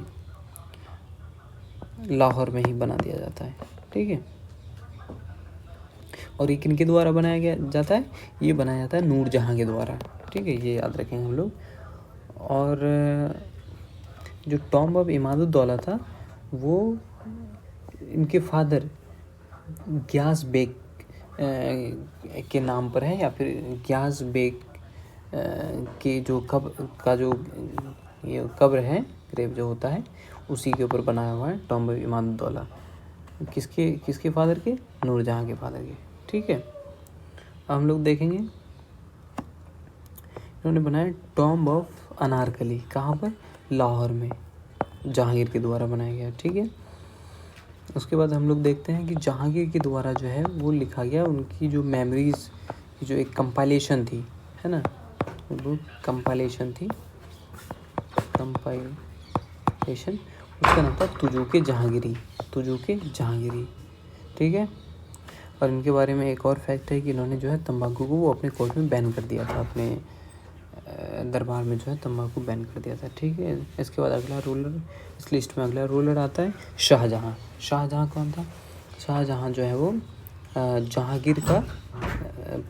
लाहौर में ही बना दिया जाता है, ठीक है। और ये किनके द्वारा बनाया जाता है? ये बनाया जाता है नूरजहाँ के द्वारा, ठीक है। ये याद रखेंगे हम लोग। और जो टॉम्ब ऑफ इमादुद्दौला था वो इनके फादर ग्यास बेग के नाम पर है, या फिर ग्यास बेग के जो कब्र है, ग्रेव जो होता है, उसी के ऊपर बनाया हुआ है टॉम्ब ऑफ इमादुद्दौला। किसके फादर के? नूरजहाँ के फादर के, ठीक है। हम लोग देखेंगे इन्होंने बनाया टॉम्ब ऑफ अनारकली, कहाँ पर? लाहौर में, जहांगीर के द्वारा बनाया गया, ठीक है। उसके बाद हम लोग देखते हैं कि जहांगीर के द्वारा जो है वो लिखा गया उनकी जो मेमोरीज की जो एक कंपाइलेशन थी, है ना, वो कंपाइलेशन, उसका नाम था तुजूके जहांगीरी, ठीक है। और इनके बारे में एक और फैक्ट है कि इन्होंने जो है तंबाकू को वो अपने कोर्ट में बैन कर दिया था, अपने दरबार में जो है तंबाकू बैन कर दिया था, ठीक है। इसके बाद अगला रूलर, इस लिस्ट में अगला रूलर आता है शाहजहाँ। शाहजहाँ कौन था? शाहजहाँ जो है वो जहांगीर का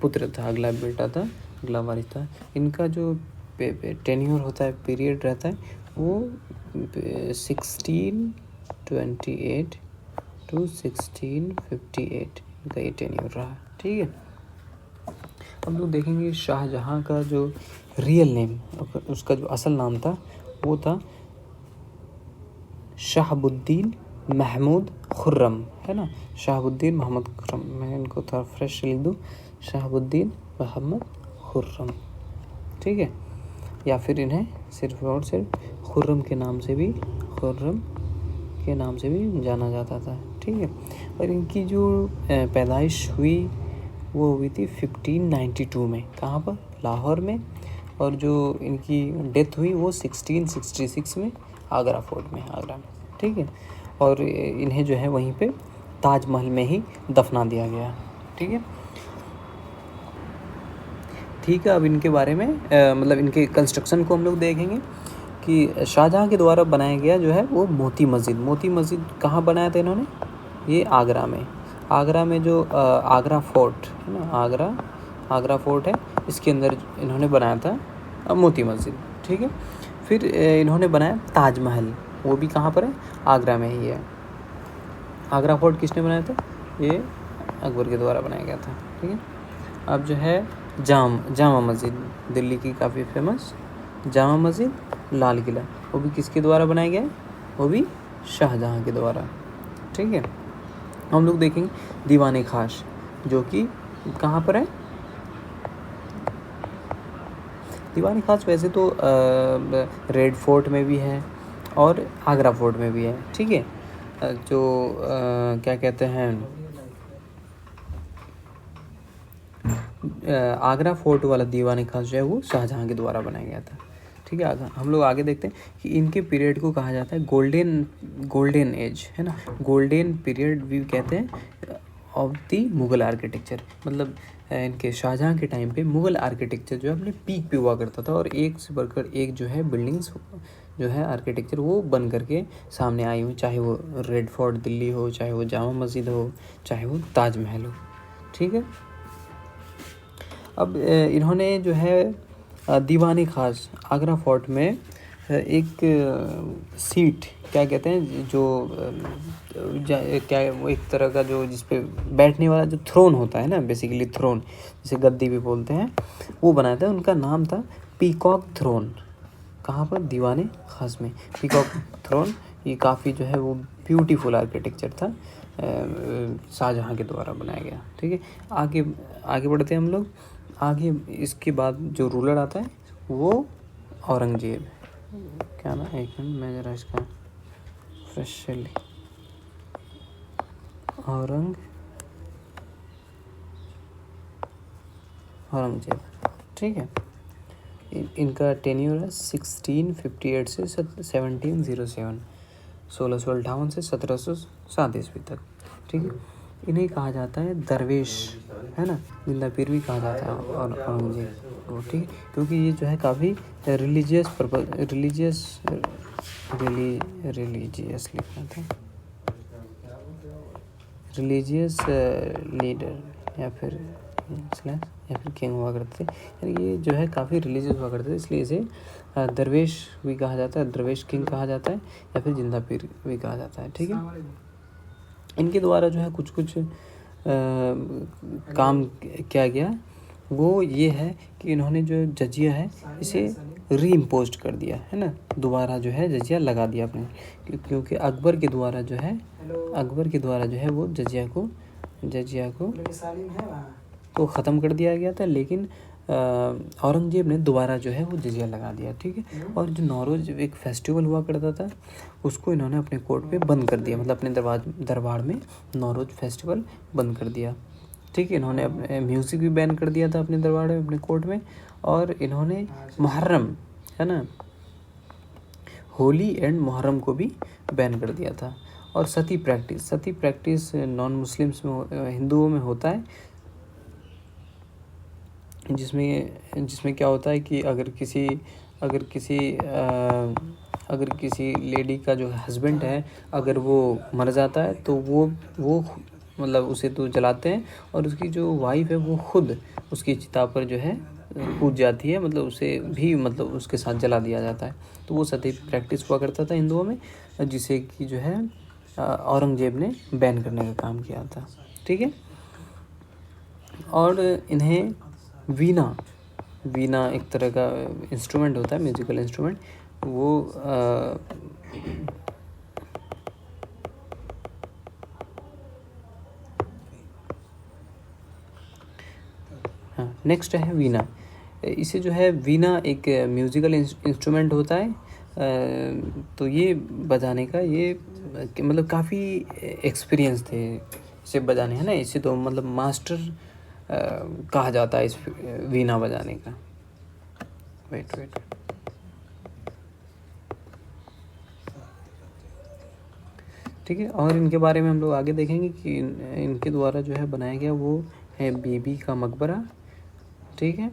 पुत्र था, अगला बेटा था, अगला वारिस था। इनका जो टेन्योर होता है, पीरियड रहता है, वो 1628 to 1658 इनका ये टेन्योर रहा, ठीक है। हम लोग देखेंगे शाहजहाँ का जो रियल नेम, उसका जो असल नाम था वो था शहाबुद्दीन महमूद खुर्रम, है ना। शहाबुद्दीन मोहम्मद खुर्रम, मैं इनको थोड़ा फ्रेश लिख दूँ, शहाबुद्दीन मोहम्मद खुर्रम, ठीक है। या फिर इन्हें सिर्फ और सिर्फ खुर्रम के नाम से भी जाना जाता था, ठीक है। और इनकी जो पैदाइश हुई वो हुई थी 1592 में। कहाँ पर? लाहौर में। और जो इनकी डेथ हुई वो 1666 में आगरा फोर्ट में, आगरा में, ठीक है। और इन्हें जो है वहीं पे ताजमहल में ही दफना दिया गया, ठीक है। ठीक है, अब इनके बारे में मतलब इनके कंस्ट्रक्शन को हम लोग देखेंगे कि शाहजहाँ के द्वारा बनाया गया जो है वो मोती मस्जिद कहाँ बनाया था इन्होंने? ये आगरा में जो आगरा फोर्ट है ना, आगरा फोर्ट है, इसके अंदर इन्होंने बनाया था मोती मस्जिद, ठीक है। फिर इन्होंने बनाया ताजमहल, वो भी कहाँ पर है? आगरा में ही है। आगरा फोर्ट किसने बनाया था? ये अकबर के द्वारा बनाया गया था, ठीक है। अब जो है जामा मस्जिद, दिल्ली की काफ़ी फेमस जामा मस्जिद, लाल किला, वो भी किसके द्वारा बनाया गया है? वो भी शाहजहाँ के द्वारा, ठीक है। हम लोग देखेंगे दीवाने खास, जो कि कहाँ पर है? दीवाने खास वैसे तो रेड फोर्ट में भी है और आगरा फोर्ट में भी है, ठीक है। जो क्या कहते हैं, आगरा फोर्ट वाला दीवाने खास जो है वो शाहजहाँ के द्वारा बनाया गया था, ठीक है। हम लोग आगे देखते हैं कि इनके पीरियड को कहा जाता है गोल्डन एज, है ना। गोल्डन पीरियड भी कहते हैं ऑफ दी मुग़ल आर्किटेक्चर, मतलब इनके शाहजहाँ के टाइम पे मुग़ल आर्किटेक्चर जो है अपने पीक पे हुआ करता था, और एक से बढ़कर एक जो है बिल्डिंग्स जो है आर्किटेक्चर वो बन करके सामने आई हुई, चाहे वो रेड फोर्ट दिल्ली हो, चाहे वो जामा मस्जिद हो, चाहे वो ताजमहल हो, ठीक है। अब इन्होंने जो है दीवाने खास आगरा फोर्ट में एक सीट, क्या कहते हैं, जो क्या वो एक तरह का जो जिस पे बैठने वाला जो थ्रोन होता है ना, बेसिकली थ्रोन, जिसे गद्दी भी बोलते हैं, वो बनाया था। उनका नाम था पीकॉक थ्रोन। कहाँ पर? दीवाने खास में पीकॉक थ्रोन। ये काफ़ी जो है वो ब्यूटीफुल आर्किटेक्चर था, शाहजहाँ के द्वारा बनाया गया, ठीक है। आगे बढ़ते हैं हम लोग। आगे इसके बाद जो रूलर आता है वो औरंगजेब। क्या ना, एक मिनट मैं ज़रा इसका फ्रेशली, औरंगजेब, ठीक है। इनका टेन्यूर है 1658 से 1707, 1658 से 1707 ईस्वी तक, ठीक है। इन्हें कहा जाता है दरवेश, है ना, जिंदा पीर भी कहा जाता है और औरंगजेब को, ठीक है, क्योंकि ये जो है काफ़ी रिलीजियस लिखना था, रिलीजियस लीडर या फिर किंग हुआ करते थे, यानी ये जो है काफ़ी रिलीजियस हुआ करते थे, इसलिए इसे दरवेश भी कहा जाता है, दरवेश किंग कहा जाता है, या फिर जिंदा पीर भी कहा जाता है, ठीक है। इनके द्वारा जो है कुछ काम किया गया, वो ये है कि इन्होंने जो जजिया है इसे रीइम्पोज कर दिया, है ना, दोबारा जो है जजिया लगा दिया अपने, क्योंकि अकबर के द्वारा जो है वो जजिया को तो ख़त्म कर दिया गया था, लेकिन औरंगजेब ने दोबारा जो है वो जजिया लगा दिया, ठीक है। और जो नौरोज एक फेस्टिवल हुआ करता था उसको इन्होंने अपने कोर्ट पे बंद कर दिया, मतलब अपने दरबार में नौरोज फेस्टिवल बंद कर दिया, ठीक है। इन्होंने अपने म्यूज़िक भी बैन कर दिया था अपने दरबार में, अपने कोर्ट में, और इन्होंने मुहर्रम, है ना, होली एंड मुहर्रम को भी बैन कर दिया था। और सती प्रैक्टिस नॉन मुस्लिम्स में, हिंदुओं में होता है, जिसमें क्या होता है कि अगर किसी लेडी का जो हस्बैंड है अगर वो मर जाता है तो वो मतलब उसे तो जलाते हैं, और उसकी जो वाइफ है वो खुद उसकी चिता पर जो है कूद जाती है, मतलब उसे भी मतलब उसके साथ जला दिया जाता है। तो वो सती प्रैक्टिस हुआ करता था हिंदुओं में, जिसे कि जो है औरंगजेब ने बैन करने का काम किया था, ठीक है। और इन्हें वीणा एक तरह का इंस्ट्रूमेंट होता है, म्यूजिकल इंस्ट्रूमेंट, वो हाँ, नेक्स्ट है वीणा। इसे जो है वीणा एक म्यूजिकल इंस्ट्रूमेंट होता है, तो ये बजाने का ये मतलब काफ़ी एक्सपीरियंस थे इसे बजाने, है ना। इसे तो मतलब कहा जाता है इस वीणा बजाने का। वेट ठीक है। और इनके बारे में हम लोग आगे देखेंगे कि इनके द्वारा जो है बनाया गया वो है बीबी का मकबरा। ठीक है,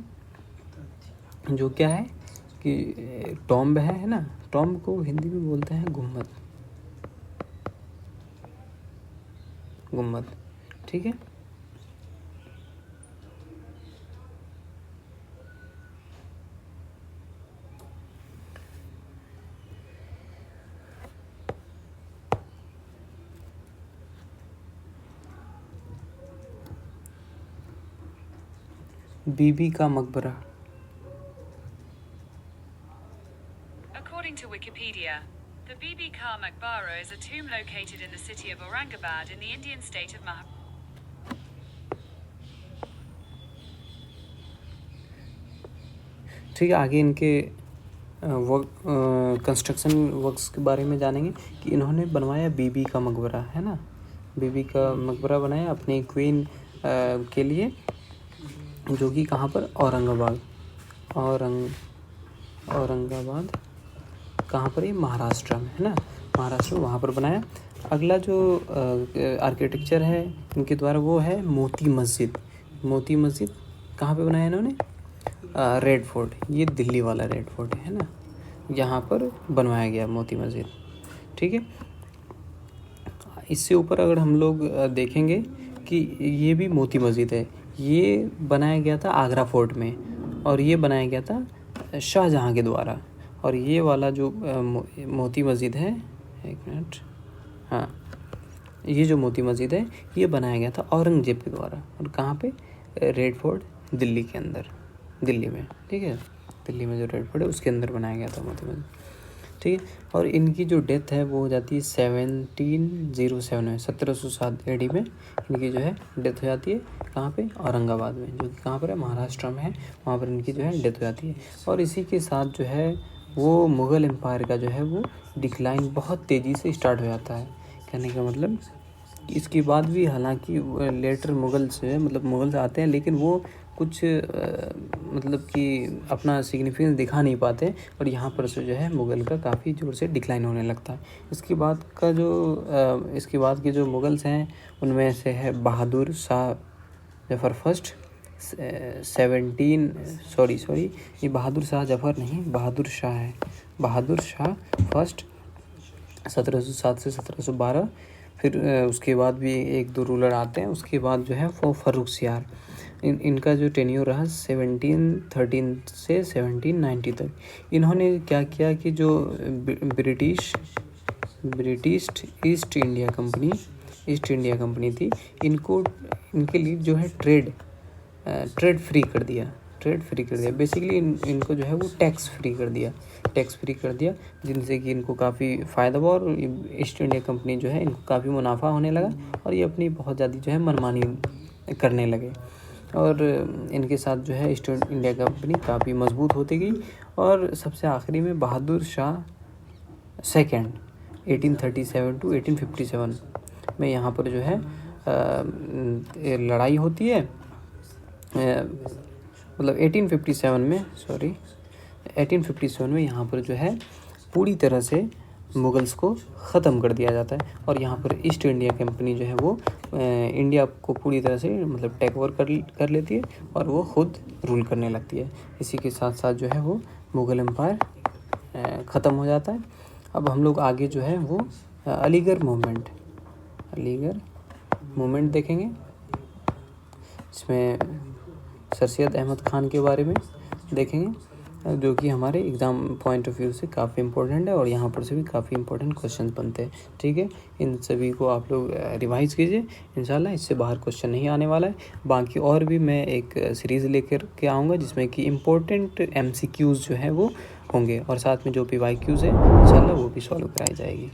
जो क्या है कि टॉम्ब है ना, टॉम्ब को हिंदी में बोलते हैं गुम्बद। ठीक है। बीबी का मकबरा। According to Wikipedia, the Bibi Ka Maqbara is a tomb located in the city of Aurangabad in the Indian state of Maharashtra. ठीक है, आगे इनके कंस्ट्रक्शन वर्क्स के बारे में जानेंगे कि इन्होंने बनवाया बीबी का मकबरा, है ना, बीबी का मकबरा बनाया अपनी क्वीन के लिए, जो कि कहाँ पर, औरंगाबाद कहाँ पर, ये महाराष्ट्र में, है ना, महाराष्ट्र में, वहाँ पर बनाया। अगला जो आर्किटेक्चर है इनके द्वारा वो है मोती मस्जिद। मोती मस्जिद कहाँ पे बनाया इन्होंने, रेड फोर्ट, ये दिल्ली वाला रेड फोर्ट है ना, यहाँ पर बनवाया गया मोती मस्जिद। ठीक है, इससे ऊपर अगर हम लोग देखेंगे कि ये भी मोती मस्जिद है, ये बनाया गया था आगरा फोर्ट में, और ये बनाया गया था शाहजहाँ के द्वारा। और ये वाला जो मोती मस्जिद है, एक मिनट, हाँ, ये जो मोती मस्जिद है ये बनाया गया था औरंगजेब के द्वारा। और कहाँ पे, रेड फोर्ट दिल्ली के अंदर, दिल्ली में। ठीक है, दिल्ली में जो रेड फोर्ट है उसके अंदर बनाया गया था मोती मस्जिद। ठीक है, और इनकी जो डेथ है वो हो जाती है 1707 में, 1707 AD में इनकी जो है डेथ हो जाती है। कहाँ पे, औरंगाबाद में, जो कि कहाँ पर है, महाराष्ट्र में है, वहाँ पर इनकी जो है डेथ हो जाती है। और इसी के साथ जो है वो मुग़ल एम्पायर का जो है वो डिक्लाइन बहुत तेज़ी से स्टार्ट हो जाता है। कहने का मतलब इसके बाद भी हालांकि लेटर मुग़ल्स जो है, मतलब मुग़ल्स आते हैं, लेकिन वो कुछ मतलब कि अपना सिग्निफिकेंस दिखा नहीं पाते, और यहाँ पर से जो है मुग़ल का काफ़ी जोर से डिक्लाइन होने लगता है। इसके बाद के जो मुग़ल्स हैं उनमें से है बहादुर शाह जफ़र फर्स्ट, ये बहादुर शाह जफ़र नहीं, बहादुर शाह है, बहादुर शाह फर्स्ट 1707 से 1712। फिर उसके बाद भी एक दो रूलर आते हैं। उसके बाद जो है वो फर्रुखसियार, इनका जो टेन्योर रहा 1713 से 1790 तक। इन्होंने क्या किया कि जो ब्रिटिश ईस्ट इंडिया कंपनी थी, इनके लिए जो है ट्रेड फ्री कर दिया। बेसिकली इनको जो है वो टैक्स फ्री कर दिया, जिनसे कि इनको काफ़ी फ़ायदा हुआ, और ईस्ट इंडिया कंपनी जो है इनको काफ़ी मुनाफा होने लगा, और ये अपनी बहुत ज़्यादा जो है मनमानी करने लगे। और इनके साथ जो है ईस्ट इंडिया कंपनी काफ़ी मजबूत होती गई। और सबसे आखिरी में बहादुर शाह सेकेंड 1837 to 1857 में यहाँ पर जो है लड़ाई होती है, मतलब 1857 में यहाँ पर जो है पूरी तरह से मुग़ल्स को ख़त्म कर दिया जाता है। और यहाँ पर ईस्ट इंडिया कंपनी जो है वो इंडिया को पूरी तरह से मतलब टेक ओवर कर लेती है, और वो ख़ुद रूल करने लगती है। इसी के साथ साथ जो है वो मुग़ल एम्पायर ख़त्म हो जाता है। अब हम लोग आगे जो है वो अलीगढ़ मूवमेंट देखेंगे। इसमें सर सैयद अहमद ख़ान के बारे में देखेंगे, जो कि हमारे एग्ज़ाम पॉइंट ऑफ व्यू से काफ़ी इंपॉर्टेंट है, और यहाँ पर से भी काफ़ी इंपॉर्टेंट क्वेश्चन बनते हैं। ठीक है, इन सभी को आप लोग रिवाइज़ कीजिए, इंशाल्लाह इससे बाहर क्वेश्चन नहीं आने वाला है। बाकी और भी मैं एक सीरीज़ लेकर के आऊँगा जिसमें कि इम्पोर्टेंट MCQs जो है वो होंगे, और साथ में जो PYQs है इंशाल्लाह वो भी सॉल्व कराई जाएगी।